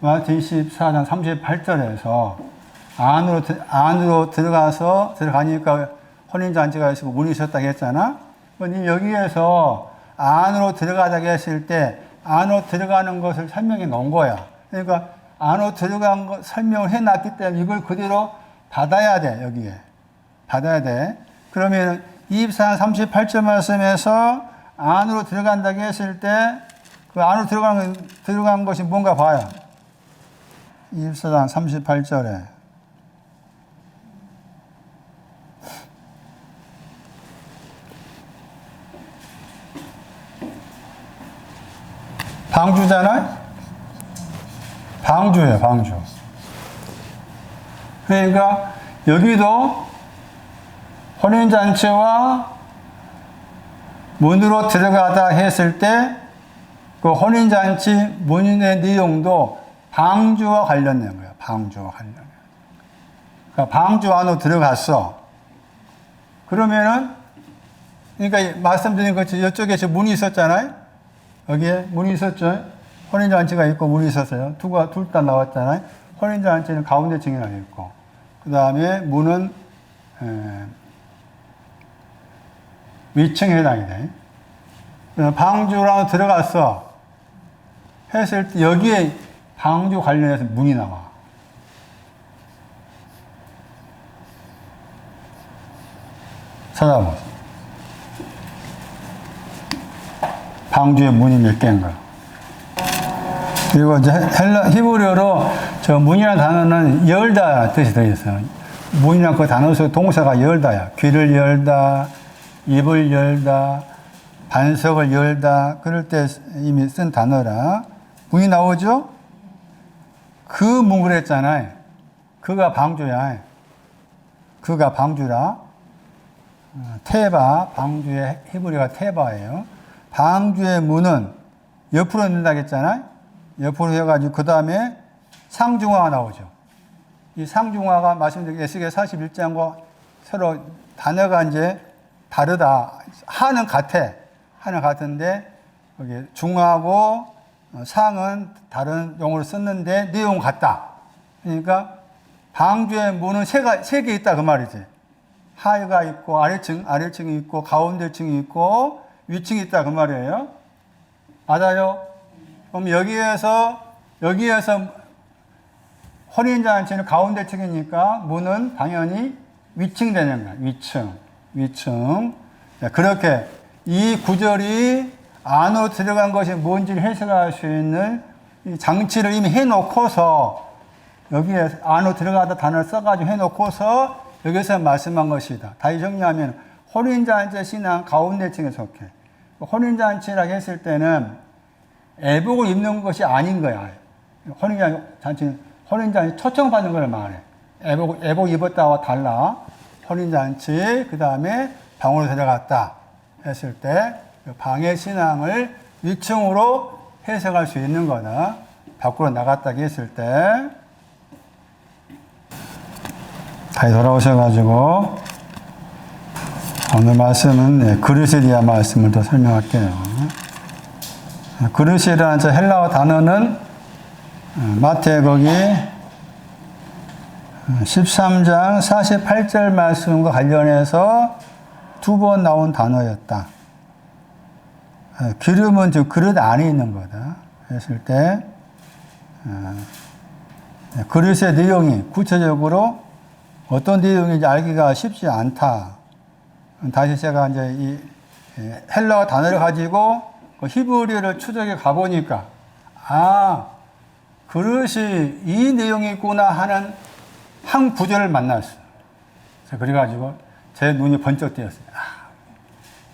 마태 24장 38절에서 안으로 들어가니까 혼인잔치가 있고 문이 있었다고 했잖아. 여기에서 안으로 들어가다고 했을 때 안으로 들어가는 것을 설명해 놓은 거야. 그러니까 안으로 들어간 거 설명을 해놨기 때문에 이걸 그대로 받아야 돼, 여기에. 받아야 돼. 그러면 24장 38절 말씀에서 안으로 들어간다고 했을 때 그 안으로 들어간 것이 뭔가 봐요. 24장 38절에. 방주잖아요? 방주예요, 방주. 그러니까 여기도 혼인잔치와 문으로 들어가다 했을 때 그 혼인잔치 문의 내용도 방주와 관련된 거예요. 방주와 관련된. 그러니까 방주 안으로 들어갔어. 그러면은, 그러니까 말씀드린 것처럼 이쪽에 지금 문이 있었잖아요. 여기에 문이 있었죠. 혼인잔치가 있고 문이 있었어요. 둘 다 나왔잖아요. 혼인잔치는 가운데 층이나 있고, 그 다음에 문은 위층에 해당이 돼. 방주랑 들어갔어. 했을 때 여기에 방주 관련해서 문이 나와. 찾아보세요. 방주에 문이 몇 개인가. 그리고 이제 히브리어로 저 문이라는 단어는 열다 뜻이 들어있어요. 문이라는 그 단어 속 동사가 열다야. 귀를 열다, 입을 열다, 반석을 열다. 그럴 때 이미 쓴 단어라. 문이 나오죠? 그 문 그랬잖아요. 그가 방주야. 그가 방주라. 테바, 방주의 히브리어가 테바예요. 방주의 문은 옆으로 넣는다고 했잖아요. 옆으로 해가지고 그 다음에 상중하가 나오죠. 이 상중하가 말씀드린 에스겔 41장과 서로 단어가 이제 다르다. 하는 같아. 하는 같은데 거기 중하고 상은 다른 용어로 썼는데 내용 같다. 그러니까 방주의 문은 세 개 있다 그 말이지. 하가 있고 아래층이 있고 가운데층이 있고 위층이 있다 그 말이에요. 맞아요? 그럼 여기에서 혼인잔치는 가운데층이니까 문은 당연히 위층 되는 거야. 위층. 그렇게 이 구절이 안으로 들어간 것이 뭔지를 해석할 수 있는 이 장치를 이미 해놓고서 여기에 안으로 들어가다 단어를 써가지고 해놓고서 여기서 말씀한 것이다. 다시 정리하면 혼인잔치 신앙 가운데층에 속해. 혼인잔치라고 했을 때는 애복을 입는 것이 아닌 거야. 혼인잔치 초청받는 걸 말해. 애복 입었다와 달라. 혼인잔치, 그 다음에 방으로 들어갔다 했을 때 방의 신앙을 위층으로 해석할 수 있는 거다. 밖으로 나갔다 했을 때 다시 돌아오셔가지고 오늘 말씀은 그릇에 대한 말씀을 더 설명할게요. 그릇이라는 저 헬라어 단어는 마태복음 13장 48절 말씀과 관련해서 2번 나온 단어였다. 기름은 즉 그릇 안에 있는 거다. 했을 때 그릇의 내용이 구체적으로 어떤 내용인지 알기가 쉽지 않다. 다시 제가 이제 이 헬라어 단어를 가지고 그 히브리어를 추적해 가보니까 그릇이 이 내용이구나 하는 한 구절을 만났어요. 그래가지고 제 눈이 번쩍 뜨였어요.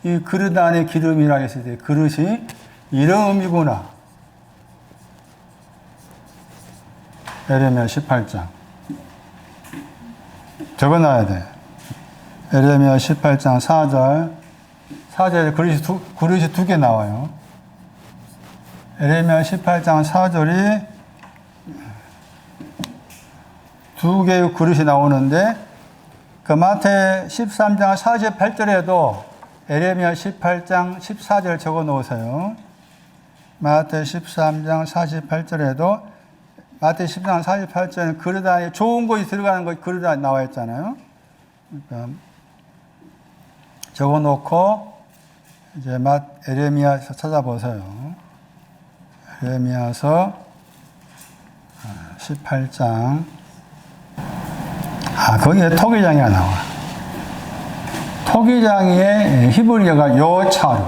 이 그릇 안에 기름이라고 했을 때 그릇이 이런 의미구나. 에레미야 18장. 적어놔야 돼. 에레미야 18장 4절. 4절에 그릇이 두 개 나와요. 에레미야 18장 4절이 두 개의 그릇이 나오는데 그 마태 13장 48절에도 에레미야 18장 14절 적어 놓으세요. 마태 13장 48절에도 마태 13장 48절에는 그릇 안에 좋은 것이 들어가는 것이 그릇 안에 나와 있잖아요. 그러니까 적어 놓고 이제 에레미야서 찾아보세요. 에레미야서 18장 거기에 토기장이가 나와. 토기장의 히브리어가 요차르.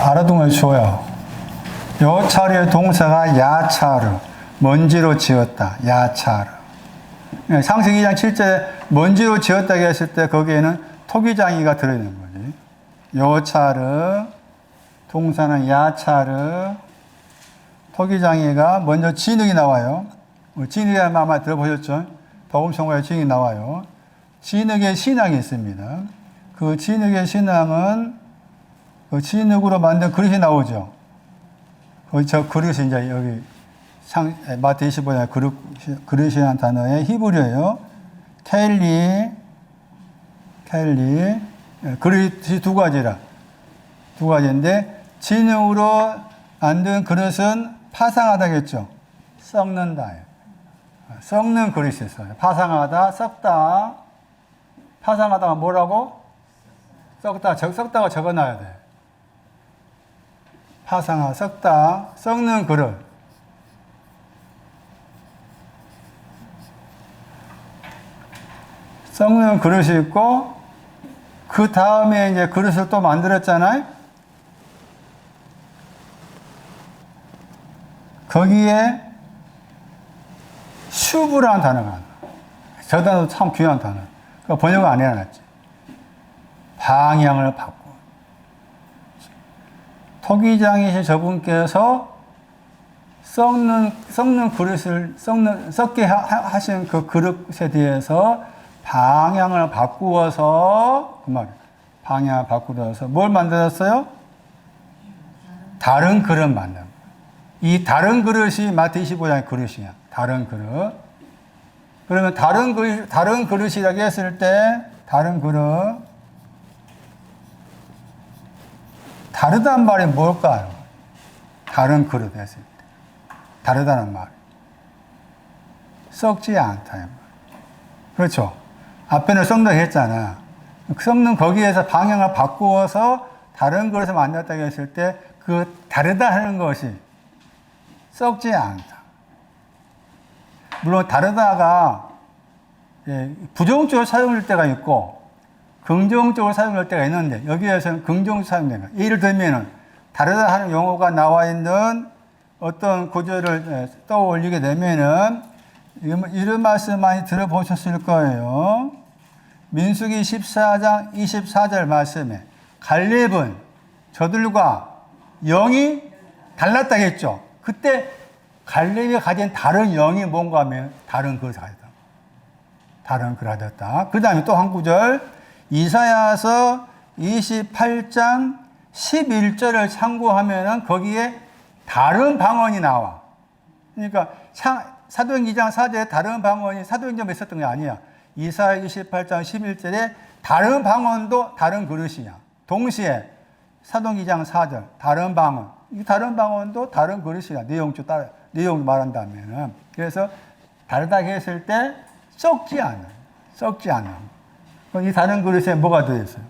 알아두면 좋아요. 요차르의 동사가 야차르. 먼지로 지었다. 야차르. 창세기 2장 7절에 먼지로 지었다고 했을 때 거기에는 토기장이가 들어있는 거지. 요차르. 동사는 야차르. 토기장이가 먼저 진흙이 나와요. 진흙이라는 아마 들어보셨죠? 복음성가에 진흙이 나와요. 진흙의 신앙이 있습니다. 그 진흙의 신앙은 그 진흙으로 만든 그릇이 나오죠. 저 그릇이 이제 여기 마태 25장 그릇이라는 단어의 히브리어예요. 켈리. 그릇이 두 가지인데 진흙으로 만든 그릇은 파상하다겠죠. 썩는다. 썩는 그릇이 있어요. 파상하다, 썩다. 파상하다가 뭐라고? 썩다가 적어놔야 돼. 파상하, 썩다, 썩는 그릇. 썩는 그릇이 있고, 그 다음에 이제 그릇을 또 만들었잖아요? 거기에 슈브라는 단어가 나와. 저 단어도 참 귀한 단어. 그러니까 번역을 안 해놨지. 방향을 바꾸고. 토기장이신 저분께서 썩는 그릇을, 썩게 하신 그 그릇에 대해서 방향을 바꾸어서, 그 말이에요. 방향을 바꾸어서 뭘 만들었어요? 다른 그릇 만든. 이 다른 그릇이 마태 25장의 그릇이야. 다른 그릇. 그러면 다른 그릇이라고 했을 때, 다른 그릇. 다르다는 말이 뭘까요? 다른 그릇 했을 때. 다르다는 말. 썩지 않다. 그렇죠. 앞에는 썩는다고 했잖아. 썩는 거기에서 방향을 바꾸어서 다른 그릇을 만들었다고 했을 때 그 다르다 하는 것이 썩지 않다. 물론 다르다가 부정적으로 사용될 때가 있고 긍정적으로 사용될 때가 있는데 여기에서는 긍정적으로 사용된다. 예를 들면 다르다 하는 용어가 나와 있는 어떤 구절을 떠올리게 되면은 이런 말씀 많이 들어보셨을 거예요. 민수기 14장 24절 말씀에 갈렙은 저들과 영이 달랐다겠죠. 그때 갈렙이 가진 다른 영이 뭔가 하면 다른 그릇을 가졌다. 다른 그릇을 가졌다. 그 다음에 또 한 구절 이사야서 28장 11절을 참고하면은 거기에 다른 방언이 나와. 그러니까 사도행전 2장 4절에 다른 방언이 사도행전에 있었던 게 아니야. 이사야 28장 11절에 다른 방언도 다른 그릇이야. 동시에 사도행전 2장 4절 다른 방언. 이 다른 방언도 다른 그릇이야. 내용 말한다면은. 그래서 다르다 했을 때 썩지 않아. 썩지 않아. 그럼 이 다른 그릇에 뭐가 들어있어요?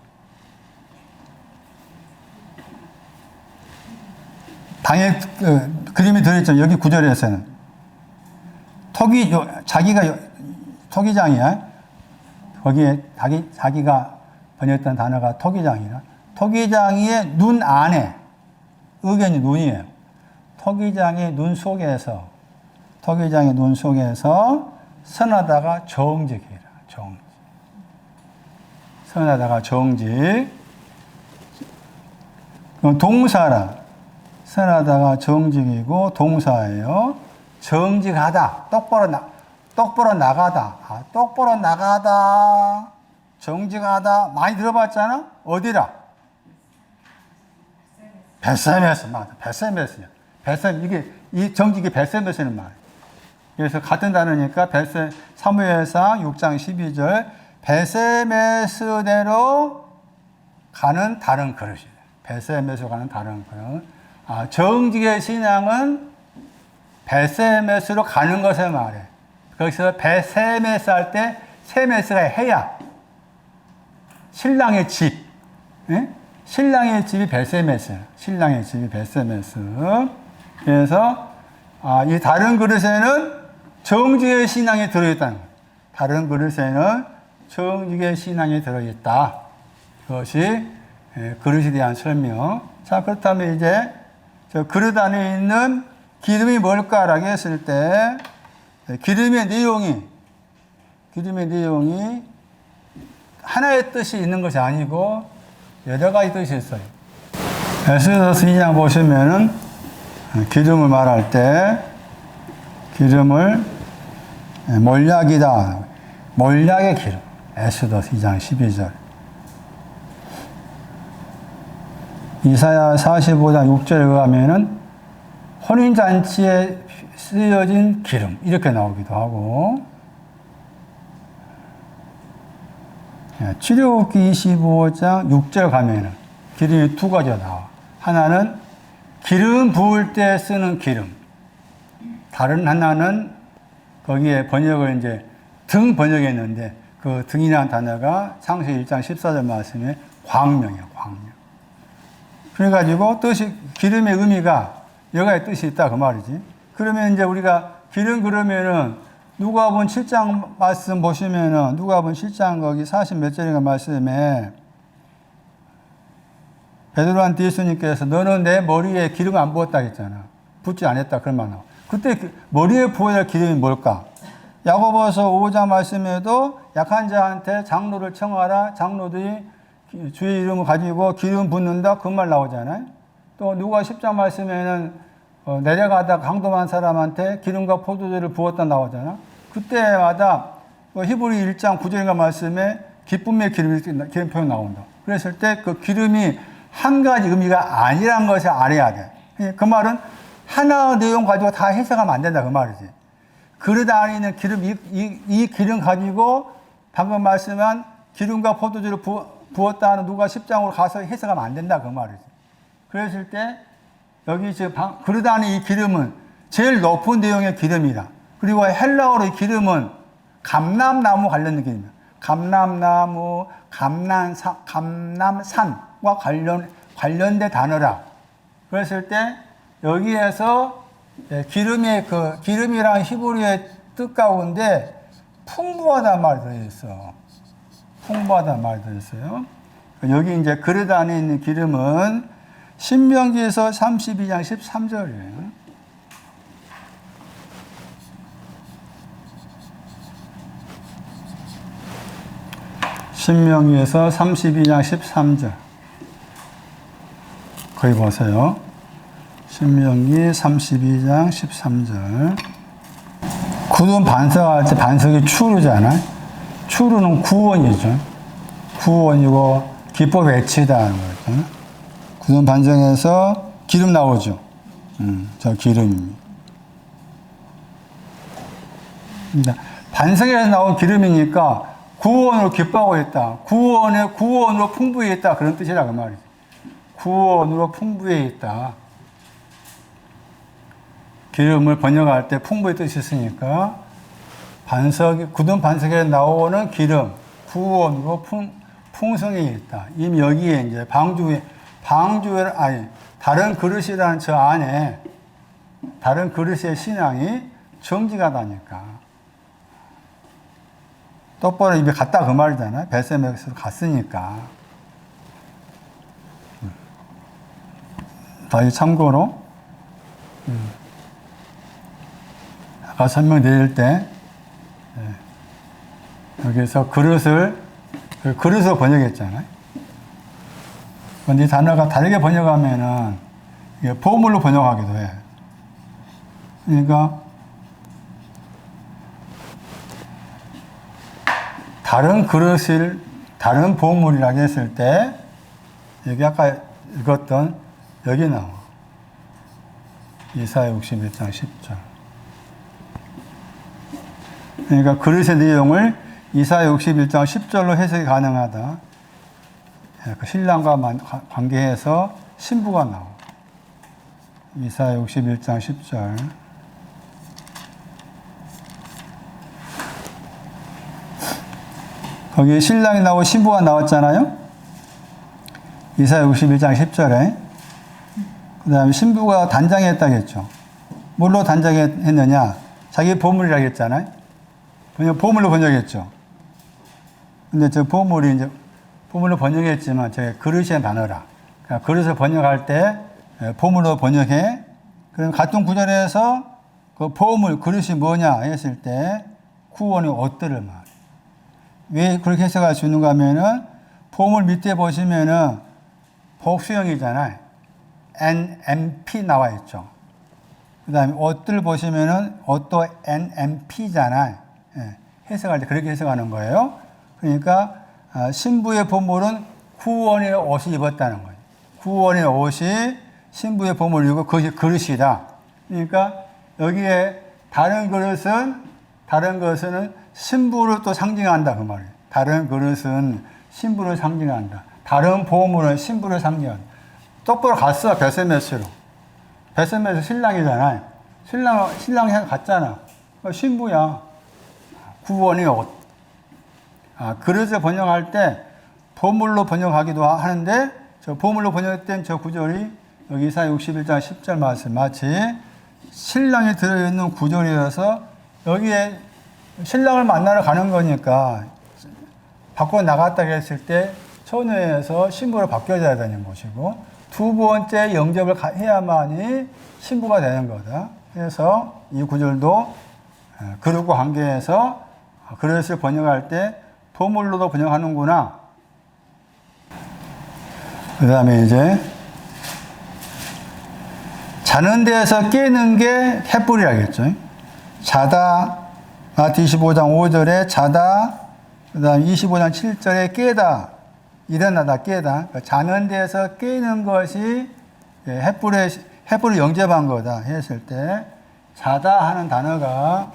방에 그림이 들어있죠. 여기 구절에서는 토기장이야. 거기에 자기가 번역했던 단어가 토기장이라. 토기장이의 눈 안에 의견이 눈이에요. 토기장의 눈 속에서 선하다가 정직이라. 정직. 선하다가 정직. 동사라. 선하다가 정직이고 동사예요. 정직하다. 똑바로 나가다. 똑바로 나가다. 정직하다. 많이 들어봤잖아? 어디라? 벳세메스. 맞아. 벳세메스야. 이 정직이 벳세메스는 말이야. 그래서 같은 단어니까 사무엘상 6장 12절 벳세메스대로 가는 다른 그릇이에요. 벳세메스로 가는 다른 그릇. 정직의 신앙은 벳세메스로 가는 것을 말해. 거기서 벳세메스 할 때 세메스가 해야 신랑의 집. 예? 신랑의 집이 벳세메스. 신랑의 집이 벳세메스. 그래서 이 다른 그릇에는 정직의 신앙이 들어있다는 거예요. 다른 그릇에는 정직의 신앙이 들어있다. 그것이 그릇에 대한 설명. 자, 그렇다면 이제 저 그릇 안에 있는 기름이 뭘까라고 했을 때 기름의 내용이 하나의 뜻이 있는 것이 아니고 여러 가지 뜻이 있어요. 에스더서 2장 보시면은 기름을 말할 때 기름을 몰약이다. 몰약의 기름. 에스더서 2장 12절. 이사야 45장 6절에 의하면은 혼인잔치에 쓰여진 기름. 이렇게 나오기도 하고. 출애굽기 25장 6절 가면은 기름이 두 가지가 나와. 하나는 기름 부을 때 쓰는 기름. 다른 하나는 거기에 번역을 이제 등 번역했는데 그 등이라는 단어가 창세기 1장 14절 말씀에 광명이에요. 광명. 그래가지고 뜻이 기름의 의미가 여러 가지 뜻이 있다 그 말이지. 그러면 이제 우리가 기름 그러면은 누가복음 7장 말씀 보시면은 누가복음 7장 거기 40 몇 절인가 말씀에 베드로한테 예수님께서 너는 내 머리에 기름 안 부었다 했잖아. 붓지 않았다 그런 말 나와. 그때 머리에 부어야 할 기름이 뭘까? 야고보서 5장 말씀에도 약한 자한테 장로를 청하라. 장로들이 주의 이름을 가지고 기름 붓는다 그 말 나오잖아요. 또 누가 10장 말씀에는 내려가다 강도만 사람한테 기름과 포도주를 부었다 나오잖아. 그때마다 히브리 1장 9절인가 말씀에 기쁨의 기름 표현 나온다. 그랬을 때 그 기름이 한 가지 의미가 아니란 것을 알아야 돼. 그 말은 하나의 내용 가지고 다 해석하면 안 된다 그 말이지. 그릇 안에 있는 기름, 이 기름 가지고 방금 말씀한 기름과 포도주를 부었다 하는 누가 10장으로 가서 해석하면 안 된다 그 말이지. 그랬을 때 여기 지금 그릇 안에 이 기름은 제일 높은 내용의 기름이다. 그리고 헬라어로 이 기름은 감람나무 관련된 기름이다. 감람나무, 감람산과 관련된 단어라. 그랬을 때 여기에서 기름이랑 히브리어의 뜻 가운데 풍부하다는 말이 들어있어. 풍부하다는 말이 들어있어요. 여기 이제 그릇 안에 있는 기름은 신명기에서 32장 13절이에요. 신명기에서 32장 13절. 거기 보세요. 신명기 32장 13절. 굳은 반석할 때 반석이 추르잖아. 추르는 구원이죠. 구원이고 기법 외치다는 거죠. 굳은 반석에서 기름 나오죠. 저 기름입니다. 반석에서 나온 기름이니까 구원으로 기뻐하고 있다. 구원으로 풍부해 있다. 그런 뜻이라 그 말이죠. 구원으로 풍부해 있다. 기름을 번역할 때 풍부의 뜻이 있으니까 굳은 반석에 나오는 기름, 구원으로 풍성해 있다. 이미 여기에 이제 다른 그릇이라는 저 안에 다른 그릇의 신앙이 정지가 나니까. 똑바로 입에 갔다 그 말이잖아요. 베세메스로 갔으니까. 다시 참고로, 아까 설명드릴 때, 여기서 그릇을 번역했잖아요. 그런데 이 단어가 다르게 번역하면은, 이게 보물로 번역하기도 해. 그러니까, 다른 보물이라고 했을 때, 여기 아까 읽었던, 여기 나와. 이사야 61장 10절. 그러니까 그릇의 내용을 이사야 61장 10절로 해석이 가능하다. 신랑과 관계해서 신부가 나와. 이사야 61장 10절. 거기에 신랑이 나오고 신부가 나왔잖아요. 이사야 61장 10절에. 그 다음에 신부가 단장했다겠죠. 뭘로 단장했느냐? 자기 보물이라고 했잖아요. 보물로 번역했죠. 근데 저 보물이 이제 보물로 번역했지만 저게 그릇의 단어라. 그러니까 그릇을 번역할 때 보물로 번역해. 그럼 같은 구절에서 그 보물, 그릇이 뭐냐 했을 때 구원의 옷들을 말해. 왜 그렇게 해석할 수 있는가 하면은 보물 밑에 보시면은 복수형이잖아요. NMP 나와 있죠. 그 다음에 옷들 보시면은 옷도 NMP잖아요. 해석할 때 그렇게 해석하는 거예요. 그러니까 신부의 보물은 구원의 옷을 입었다는 거예요. 구원의 옷이 신부의 보물이고 그것이 그릇이다. 그러니까 여기에 다른 것은 신부를 또 상징한다 그 말이에요. 다른 그릇은 신부를 상징한다. 다른 보물은 신부를 상징한다. 똑바로 갔어 베세메스로. 베세메스 신랑이잖아요. 신랑이 갔잖아. 신부야. 구원의 옷. 그릇을 번역할 때 보물로 번역하기도 하는데 저 보물로 번역된 저 구절이 여기 이사야 61장 10절 말씀 마치 신랑이 들어있는 구절이어서 여기에 신랑을 만나러 가는 거니까 밖으로 나갔다 했을 때 처녀에서 신부로 바뀌어야 되는 것이고 두 번째 영접을 해야만이 신부가 되는 거다. 그래서 이 구절도 그릇과 관계해서 그릇을 번역할 때 보물로도 번역하는구나. 그 다음에 이제 자는 데에서 깨는 게 햇불이라겠죠. 자다, 마태 25장 5절에 자다, 그 다음에 25장 7절에 깨다, 일어나다 깨다. 그러니까 자는 데에서 깨는 것이 햇불을 영접한 거다 했을 때 자다 하는 단어가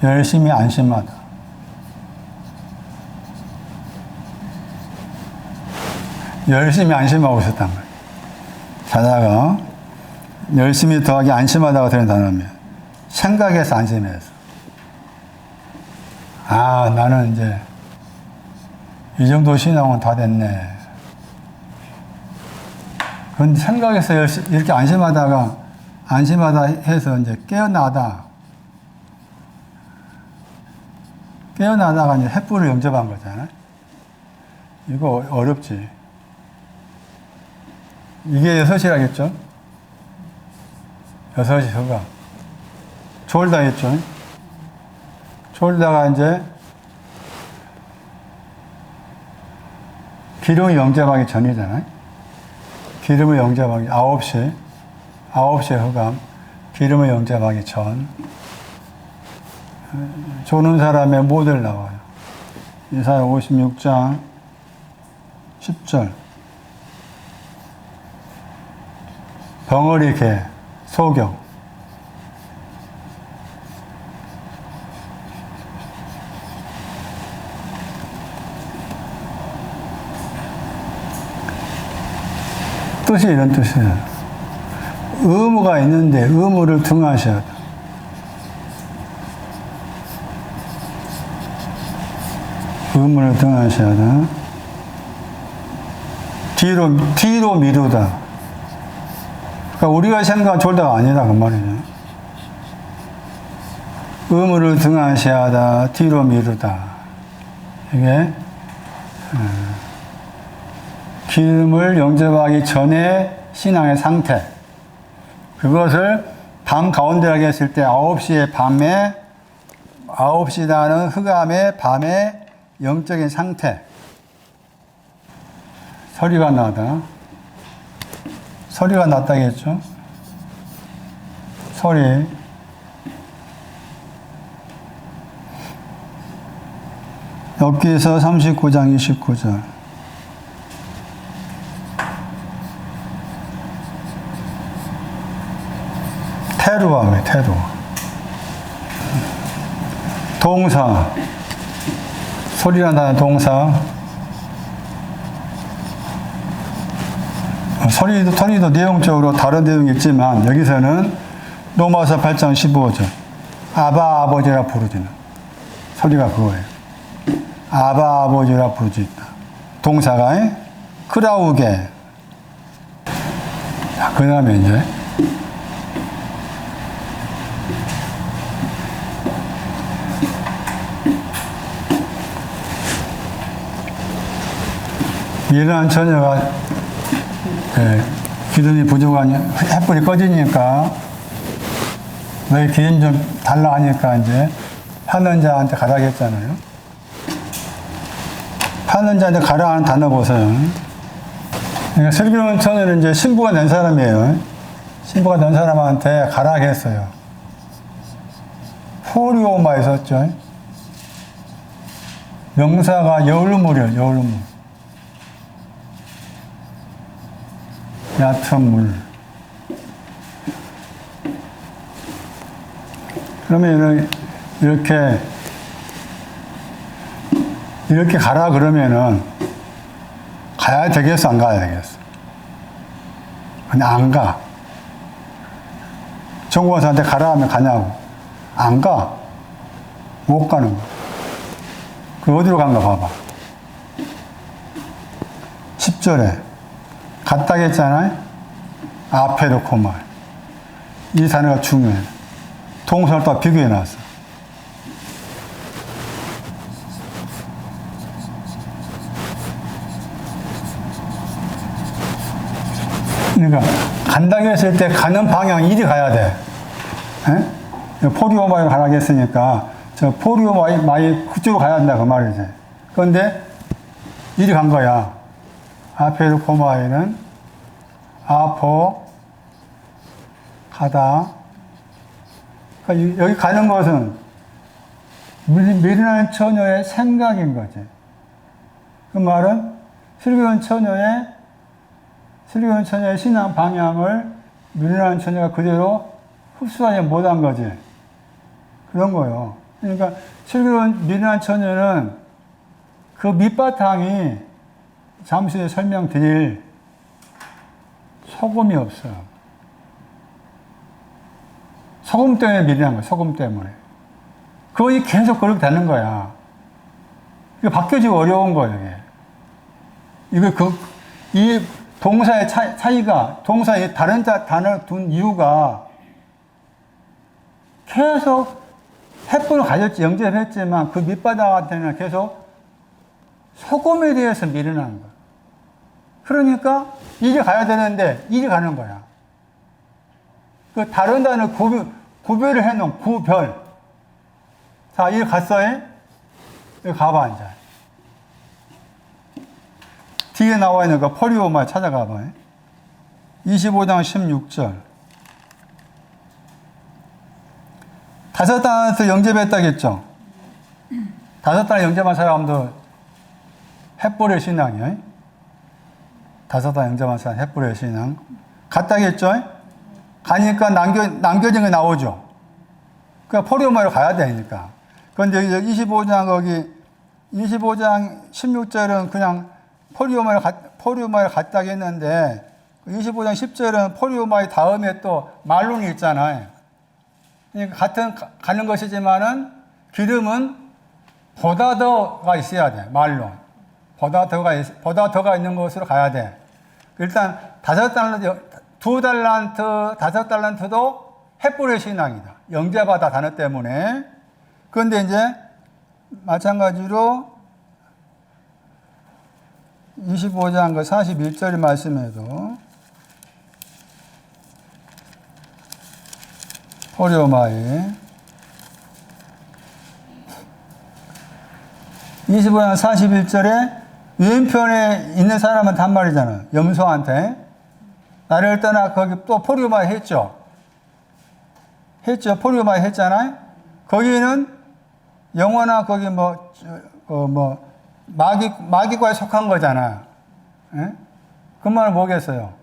열심히 안심하다. 열심히 안심하고 있었단 말이에요. 자다가 열심히 더하기 안심하다가 되는 단어면 생각해서 안심해서. 아, 나는 이제 이 정도 신앙은 다 됐네. 그런데 생각해서 이렇게 안심하다 해서 이제 깨어나다가 이제 횃불을 영접한 거잖아요. 이거 어렵지. 이게 6이라겠죠? 6이 허가. 졸다 했죠? 졸다가 이제 기름을 영접하기 전이잖아요. 기름을 영접하기 9시에 허감. 기름을 영접하기 전. 조는 사람의 모델 나와요. 이사야 56장 10절. 벙어리 개, 소경. 뜻이 이런 뜻이에요. 의무가 있는데 의무를 등하셔야 돼. 의무를 등하셔야 돼. 뒤로 미루다. 그러니까 우리가 생각한 졸다가 아니다 그 말이죠. 의무를 등하셔야 하다, 뒤로 미루다. 이게 기름을 영접하기 전에 신앙의 상태. 그것을 밤 가운데라고 했을 때 9시의 밤에 9시라는 흑암의 밤의 영적인 상태. 서리가 나다. 서리가 났다겠죠? 서리. 엽기서 39장 29절. 테루아네, 테루. 동사. 소리가 나는 동사. 서리도 내용적으로 다른 내용이 있지만, 여기서는 로마서 8장 15절. 아바 아버지라 부르지는. 소리가 그거예요. 아바 아버지라 부르지 있다. 동사가 크라우게. 자, 그 다음에 이제 미련한 처녀가 기름이 부족하니 햇불이 꺼지니까 왜 기름 좀 달라 하니까 이제 파는 자한테 가라고 했잖아요. 파는 자한테 가라 하는 단어 보세요. 그러니까 슬기로운 처녀는 이제 신부가 된 사람이에요. 신부가 된 사람한테 가라고 했어요. 포리오마 있었죠. 명사가 여울물이에요. 여울물. 얕은 물. 그러면 이렇게 가라 그러면은 가야 되겠어, 안 가야 되겠어? 근데 안 가. 정부관사한테 가라 하면 가냐고. 안 가. 못 가는 거야. 그 어디로 간가 봐봐. 10절에 갔다고 했잖아요. 앞에 놓고 말. 이 단어가 중요해. 동사를 또 비교해 놨어. 그러니까 간다고 했을 때 가는 방향 이리 가야 돼. 포리오마에 가라고 했으니까 저 포리오마이 그쪽으로 가야 된다 그 말이지. 그런데 이리 간 거야. 앞에 코마에는 아포 가다. 그러니까 여기 가는 것은 미련한 처녀의 생각인 거지. 그 말은 슬기로운 처녀의 신앙 방향을 미련한 처녀가 그대로 흡수하지 못한 거지. 그런 거요. 그러니까 슬기로운 미련한 처녀는 그 밑바탕이 잠시 후에 설명드릴 소금이 없어. 소금 때문에 미련한 거야. 소금 때문에. 그것이 계속 그렇게 되는 거야. 이거 바뀌어지기 어려운 거예요. 이게 이 동사의 차이가, 동사에 다른 단어를 둔 이유가 계속 해법을 가졌지, 영접했지만 그 밑바닥한테는 계속 소금에 대해서 미련한 거야. 그러니까 이리 가야 되는데 이리 가는 거야. 그 다른 단어 구별을 해놓은 구별. 자, 이리 갔어요? 여기 가봐, 이제. 뒤에 나와 있는 거 포리오마 찾아가봐. 25장 16절. 다섯 달란트 영접했다겠죠? 다섯 달란트 영접한 사람도 햇불의 신앙이에요. 다섯 달란트 영접한 사람 햇불의 신앙. 갔다겠죠? 가니까 남겨진 게 나오죠. 그러니까 포리오마로 가야 되니까. 그런데 25장 16절은 그냥 포리오마를 갔다고 했는데 25장 10절은 포리오마의 다음에 또 말론이 있잖아요. 그러니까 가는 것이지만은 기름은 보다 더가 있어야 돼. 말론. 보다 더가 있는 곳으로 가야 돼. 일단 다섯 달란트도 햇불의 신앙이다. 영접하다 단어 때문에. 그런데 이제 마찬가지로 25장 41절 말씀에도 포리오마에 25장 41절에 왼편에 있는 사람한테 한 말이잖아. 염소한테. 나를 떠나 거기 또 포리오마에 했죠. 포리오마에 했잖아요. 거기는 영원한 거기 마귀과에 속한 거잖아. 예? 그 말은 뭐겠어요?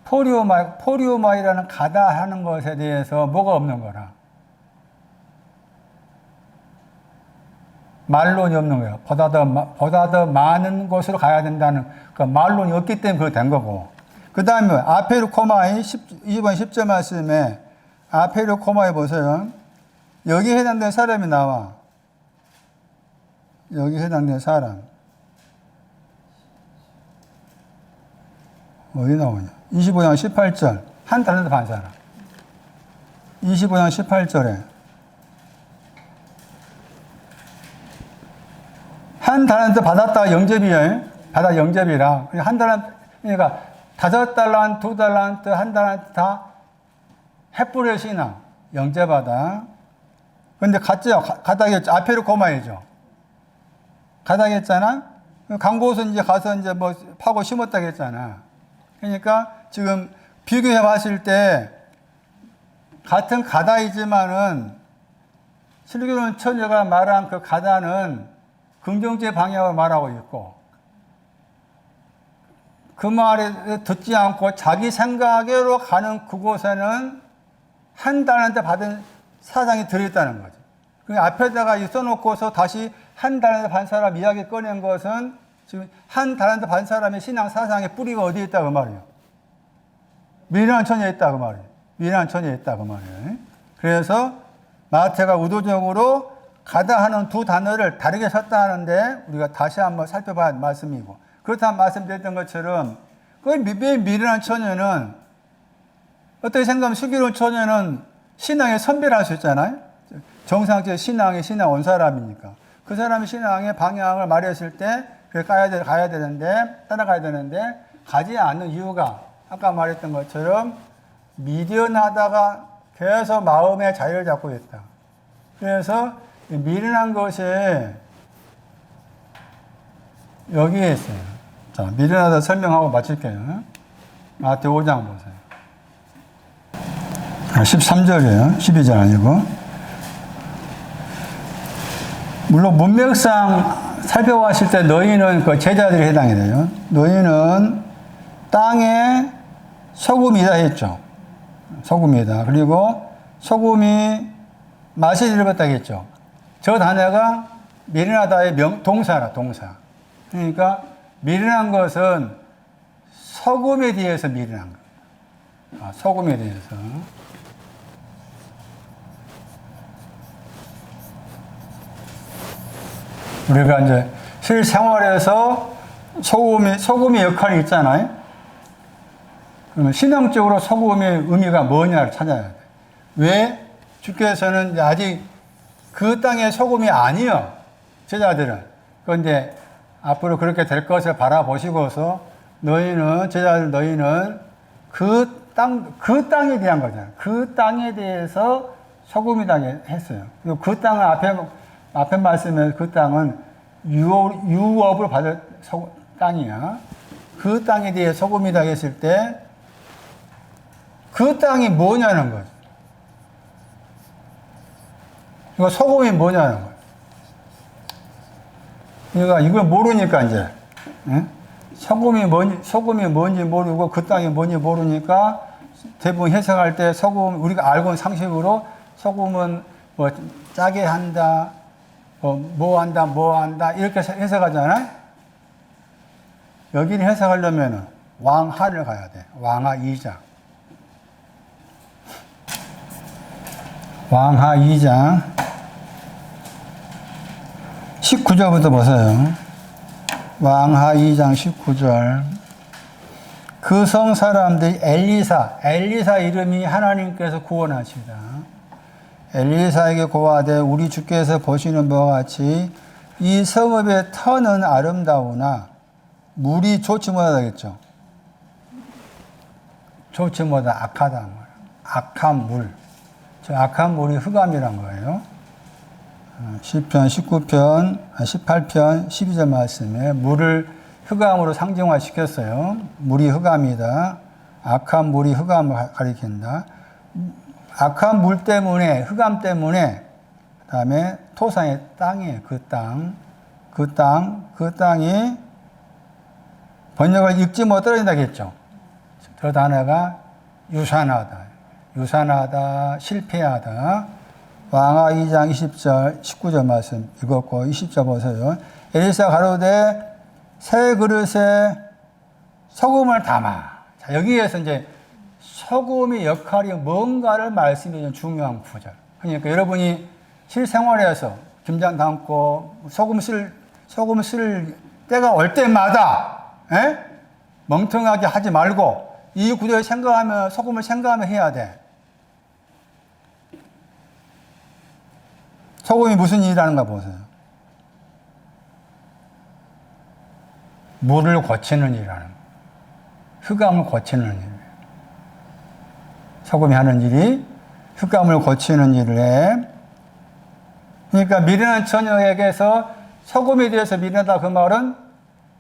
포리오마이라는 가다 하는 것에 대해서 뭐가 없는 거라. 말론이 없는 거예요. 보다 더 많은 곳으로 가야 된다는 그 말론이 없기 때문에 그렇게 된 거고. 그 다음에 아페르코마의 20번 10절 말씀에 아페르코마에 보세요. 여기 해당된 사람이 나와. 여기 해당된 사람. 어디 나오냐? 25장 18절. 한 달란트 반 사람. 25장 18절에. 한 달란트 받았다 영접이에요. 받아 영접이라. 한 달란트, 그러니까 5달란트, 2달란트, 1달란트 다 햇불의 신앙. 영접하다. 근데 갔죠? 가다겠죠? 아페르코마이죠. 가다겠잖아? 강곳은 이제 가서 이제 뭐 파고 심었다고 했잖아. 그러니까 지금 비교해 봤을 때 같은 가다이지만은 슬기로운 처녀가 말한 그 가다는 긍정적 방향을 말하고 있고 그 말에 듣지 않고 자기 생각으로 가는 그곳에는 한 달한테 받은 사상이 들어있다는 거죠. 그 앞에다가 써놓고서 다시 한 달란트 반 사람 이야기 꺼낸 것은 지금 한 달란트 반 사람의 신앙 사상의 뿌리가 어디에 있다 그 말이에요. 미련한 처녀에 있다 그 말이에요. 미련한 처녀에 있다 그 말이에요. 그래서 마태가 의도적으로 가다 하는 두 단어를 다르게 썼다 하는데 우리가 다시 한번 살펴봐야 할 말씀이고 그렇다면 말씀드렸던 것처럼 그 미련한 처녀는 어떻게 생각하면 슬기로운 처녀는 신앙의 선배를 할 수 있잖아요. 정상적 신앙의 신앙 온 사람이니까. 그 사람이 신앙의 방향을 말했을 때, 그래, 가야 되는데, 따라가야 되는데, 가지 않는 이유가, 아까 말했던 것처럼, 미련하다가 계속 마음의 자유를 잡고 있다. 그래서, 미련한 것이, 여기에 있어요. 자, 미련하다 설명하고 마칠게요. 마태 5장 보세요. 13절이에요. 12절 아니고. 물론 문맥상 살펴봤을 때 너희는 그 제자들이 해당이 돼요. 너희는 땅에 소금이다 했죠. 소금이다. 그리고 소금이 맛을 잃었다 했죠. 저 단어가 미련하다의 동사라, 동사. 그러니까 미련한 것은 소금에 대해서 미련한 거예요. 소금에 대해서. 우리가 이제 실생활에서 소금의 역할이 있잖아요. 그러면 신앙적으로 소금의 의미가 뭐냐를 찾아야 돼. 왜? 주께서는 아직 그 땅의 소금이 아니요. 제자들은. 그런데 앞으로 그렇게 될 것을 바라보시고서 제자들 너희는 그 땅에 대한 거잖아요. 그 땅에 대해서 소금이다 했어요. 그 땅은 앞에 말씀에 그 땅은 유업을 받을 땅이야. 그 땅에 대해 소금이다 했을 때 그 땅이 뭐냐는 거죠. 이거 소금이 뭐냐는 거예요. 그러니까 이걸 모르니까 이제 소금이 뭔지 모르고 그 땅이 뭔지 모르니까 대부분 해석할 때 소금 우리가 알고 있는 상식으로 소금은 뭐 짜게 한다, 뭐 한다 이렇게 해석하잖아요. 여기를 해석하려면 왕하를 가야 돼. 왕하 2장. 왕하 2장 19절부터 보세요. 왕하 2장 19절. 그 성 사람들이 엘리사 이름이 하나님께서 구원하시다. 엘리사에게 고하되 우리 주께서 보시는 바와 같이 이 성읍의 터는 아름다우나 물이 좋지 못하다겠죠. 좋지 못하다 악하다. 악한 물. 저 악한 물이 흑암이란 거예요. 시편 18편 12절 말씀에 물을 흑암으로 상징화시켰어요. 물이 흑암이다. 악한 물이 흑암을 가리킨다. 악한 물 때문에, 흑암 때문에, 그 다음에 토산의 땅이에요. 그 땅이 번역을 읽지 못 떨어진다겠죠. 그 단어가 유산하다, 실패하다. 왕하 2장 20절, 19절 말씀 읽었고, 20절 보세요. 엘리사 가로되 새 그릇에 소금을 담아. 자, 여기에서 이제 소금의 역할이 뭔가를 말씀해 주는 중요한 구절. 그러니까 여러분이 실생활에서 김장 담고 소금 쓸 때가 올 때마다 멍청하게 하지 말고 이 구절을 소금을 생각하며 해야 돼. 소금이 무슨 일이라는가 보세요. 물을 고치는 일이라는 거예요. 흑암을 고치는 일. 소금이 하는 일이 흑암을 고치는 일을 해. 그러니까 미련한 처녀에게서 소금에 대해서 미련하다 그 말은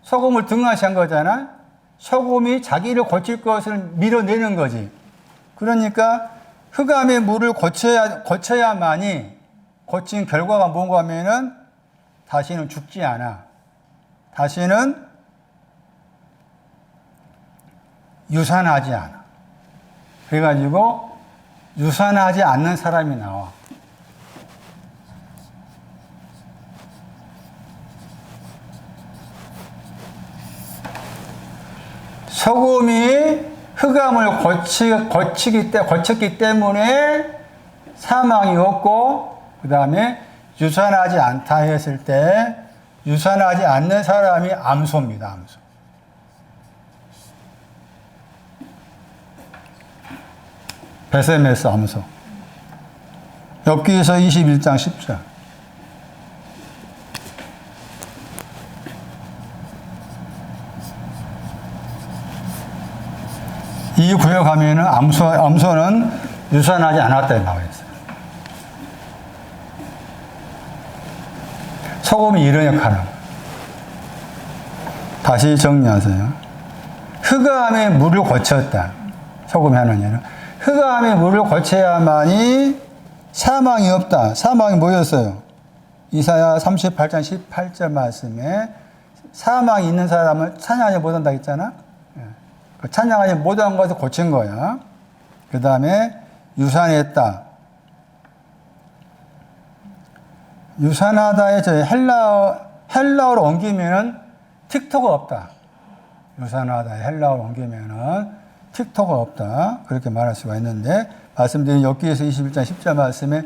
소금을 등한시한 거잖아. 소금이 자기를 고칠 것을 밀어내는 거지. 그러니까 흑암의 물을 고쳐야만이 고친 결과가 뭔가 하면은 다시는 죽지 않아. 다시는 유산하지 않아. 그래가지고 유산하지 않는 사람이 나와. 소금이 흑암을 고쳤기 때문에 사망이 없고, 그 다음에 유산하지 않다 했을 때, 유산하지 않는 사람이 암소입니다, 암소. 베세메스 암소. 엽기서 21장 10절. 이 구역 하면은 암소는 유산하지 않았다 나와 있어요. 소금이 이런 역할을. 다시 정리하세요. 흑암의 물을 고쳤다. 소금이 하는 일은. 흑암의 물을 고쳐야만이 사망이 없다. 사망이 뭐였어요? 이사야 38장 18절 말씀에 사망이 있는 사람은 찬양하지 못한다 했잖아. 그 찬양하지 못한 것을 고친 거야. 그 다음에 유산했다. 유산하다의 저 헬라어로 옮기면은 틱토가 없다. 유산하다의 헬라어로 옮기면은 틱토가 없다. 그렇게 말할 수가 있는데, 말씀드린 욥기에서 21장 10절 말씀에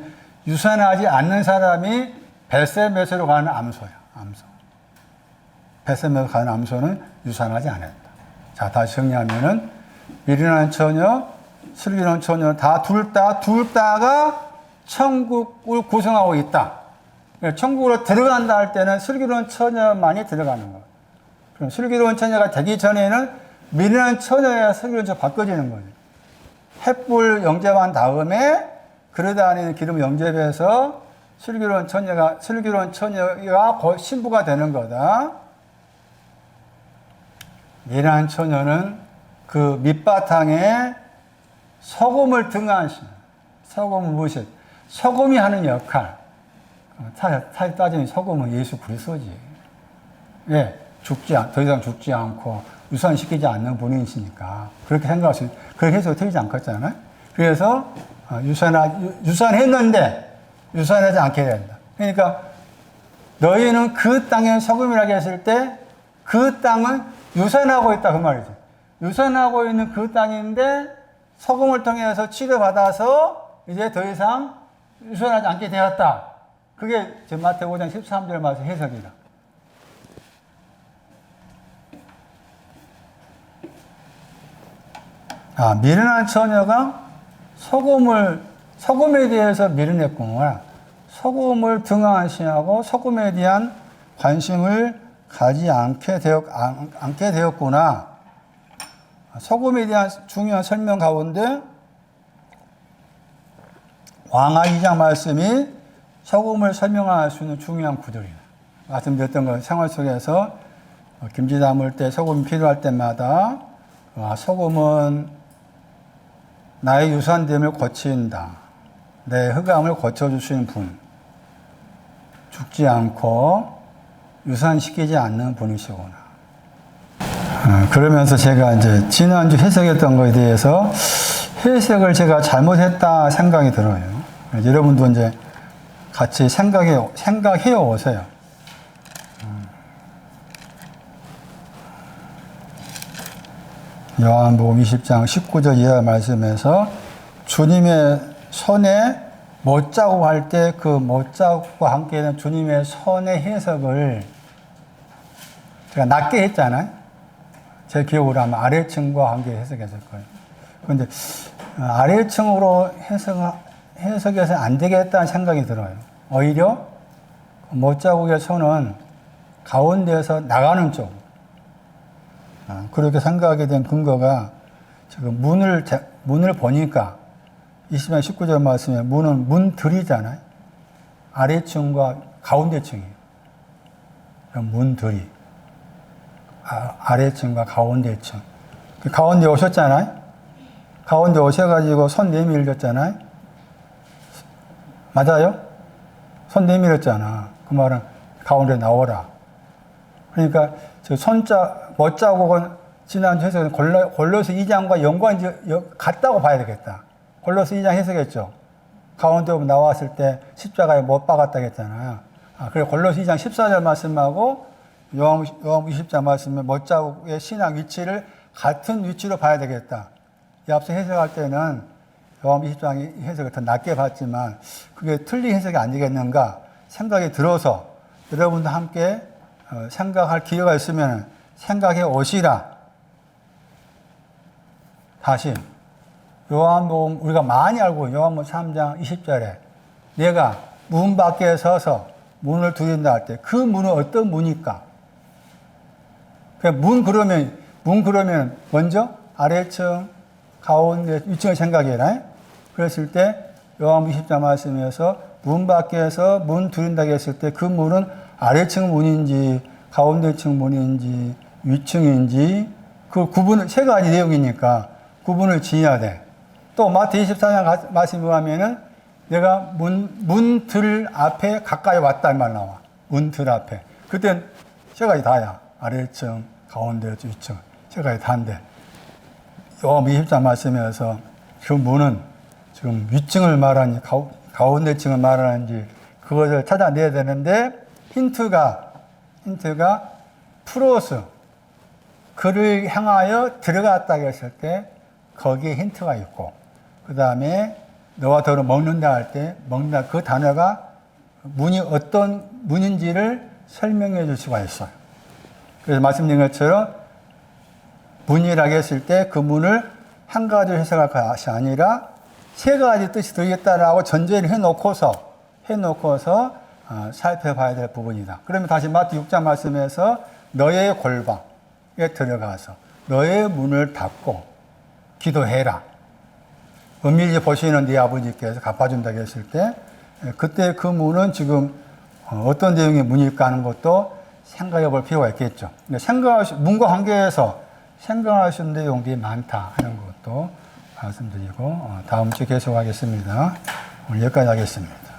유산하지 않는 사람이 벳세메스로 가는 암소야. 암소. 벳세메스로 가는 암소는 유산하지 않았다. 자, 다시 정리하면은 미련한 처녀, 슬기로운 처녀 다 둘 다가 천국을 구성하고 있다. 천국으로 들어간다 할 때는 슬기로운 처녀만이 들어가는 거예요. 그럼 슬기로운 처녀가 되기 전에는 미련한 처녀야 슬기로운 처녀가 바꿔지는 거예요. 햇불 영접한 다음에 그러다 아닌 기름 영접해서 슬기로운 처녀가 신부가 되는 거다. 미련한 처녀는 그 밑바탕에 소금을 등한신, 소금 무엇이? 소금이 하는 역할. 사실 따지면 소금은 예수 그리스도지. 예, 더 이상 죽지 않고 유산시키지 않는 분이시니까 그렇게 그렇게 해서 틀리지 않겠잖아요. 그래서 유산했는데 유산하지 않게 된다. 그러니까 너희는 그 땅에 소금이라고 했을 때 그 땅은 유산하고 있다 그 말이죠. 유산하고 있는 그 땅인데 소금을 통해서 치료받아서 이제 더 이상 유산하지 않게 되었다. 그게 마태복음 5장 13절 말씀 해석이다. 미련한 처녀가 소금에 대해서 미련했구나. 소금을 등한시하고 소금에 대한 관심을 가지 않게 되었구나. 소금에 대한 중요한 설명 가운데 왕하 2장 말씀이 소금을 설명할 수 있는 중요한 구절이다. 말씀드렸던 것 생활 속에서 김치 담을 때 소금이 필요할 때마다 소금은 나의 유산됨을 고친다. 내 흑암을 고쳐주시는 분. 죽지 않고 유산시키지 않는 분이시구나. 그러면서 제가 이제 지난주 해석했던 것에 대해서 해석을 제가 잘못했다 생각이 들어요. 여러분도 이제 같이 생각해 오세요. 요한복음 20장 19절 이하 말씀에서 주님의 손에 못자국 할 때 그 못자국과 함께 있는 주님의 손의 해석을 제가 낮게 했잖아요. 제 기억으로 하면 아래층과 함께 해석했을 거예요. 그런데 아래층으로 해석해서 안 되겠다는 생각이 들어요. 오히려 못자국의 손은 가운데에서 나가는 쪽. 그렇게 생각하게 된 근거가 지금 문을 보니까 20장 19절 말씀에 문은 문들이잖아요. 아래층과 가운데층이에요. 문들이. 아래층과 가운데층. 가운데 오셨잖아요. 가운데 오셔가지고 손 내밀렸잖아요. 맞아요? 손 내밀었잖아. 그 말은 가운데 나오라. 그러니까 저 못자국은 지난주 해석은 골로새 2장과 연관이 같다고 봐야 되겠다. 골로새 2장 해석했죠. 가운데 나왔을 때 십자가에 못 박았다 했잖아요. 그리고 골로새 2장 14절 말씀하고 요한복음 20장 말씀에 못자국의 신앙 위치를 같은 위치로 봐야 되겠다. 이 앞서 해석할 때는 요한복음 20장 해석을 더 낮게 봤지만 그게 틀린 해석이 아니겠는가 생각이 들어서 여러분도 함께 생각할 기회가 있으면 생각해 오시라. 다시 요한복음 우리가 많이 알고 요한복음 3장 20절에 내가 문 밖에 서서 문을 두드린다 할 때 그 문은 어떤 문일까? 문 그러면 먼저 아래층 가운데 위층을 생각해라. 그랬을 때 요한복음 20장 말씀에서 문 밖에서 문 두드린다고 했을 때 그 문은 아래층 문인지 가운데층 문인지 위층인지 그 구분을 세 가지 내용이니까 구분을 지어야 돼. 또 마태 24장 말씀에 보면은 내가 문들 앞에 가까이 왔다 이 말 나와. 문들 앞에. 그땐 세 가지 다야. 아래층, 가운데층, 위층. 세 가지 다인데 요한복음 20장 말씀에서 그 문은 지금 위층을 말하는지 가운데층을 말하는지 그것을 찾아내야 되는데 힌트가 프로스 그를 향하여 들어갔다고 했을 때 거기에 힌트가 있고 그 다음에 너와 더불어 먹는다 할 때 먹는다 그 단어가 문이 어떤 문인지를 설명해 줄 수가 있어요. 그래서 말씀드린 것처럼 문이라고 했을 때 그 문을 한 가지로 해석할 것이 아니라 세 가지 뜻이 들겠다라고 전제를 해놓고서 살펴봐야 될 부분이다. 그러면 다시 마태 6장 말씀에서 너의 골방에 들어가서 너의 문을 닫고 기도해라. 은밀히 보시는 네 아버지께서 갚아준다고 했을 때 그때 그 문은 지금 어떤 내용의 문일까 하는 것도 생각해 볼 필요가 있겠죠. 문과 관계해서 생각할 수 있는 내용들이 많다 하는 것도 말씀드리고 다음 주에 계속하겠습니다. 오늘 여기까지 하겠습니다.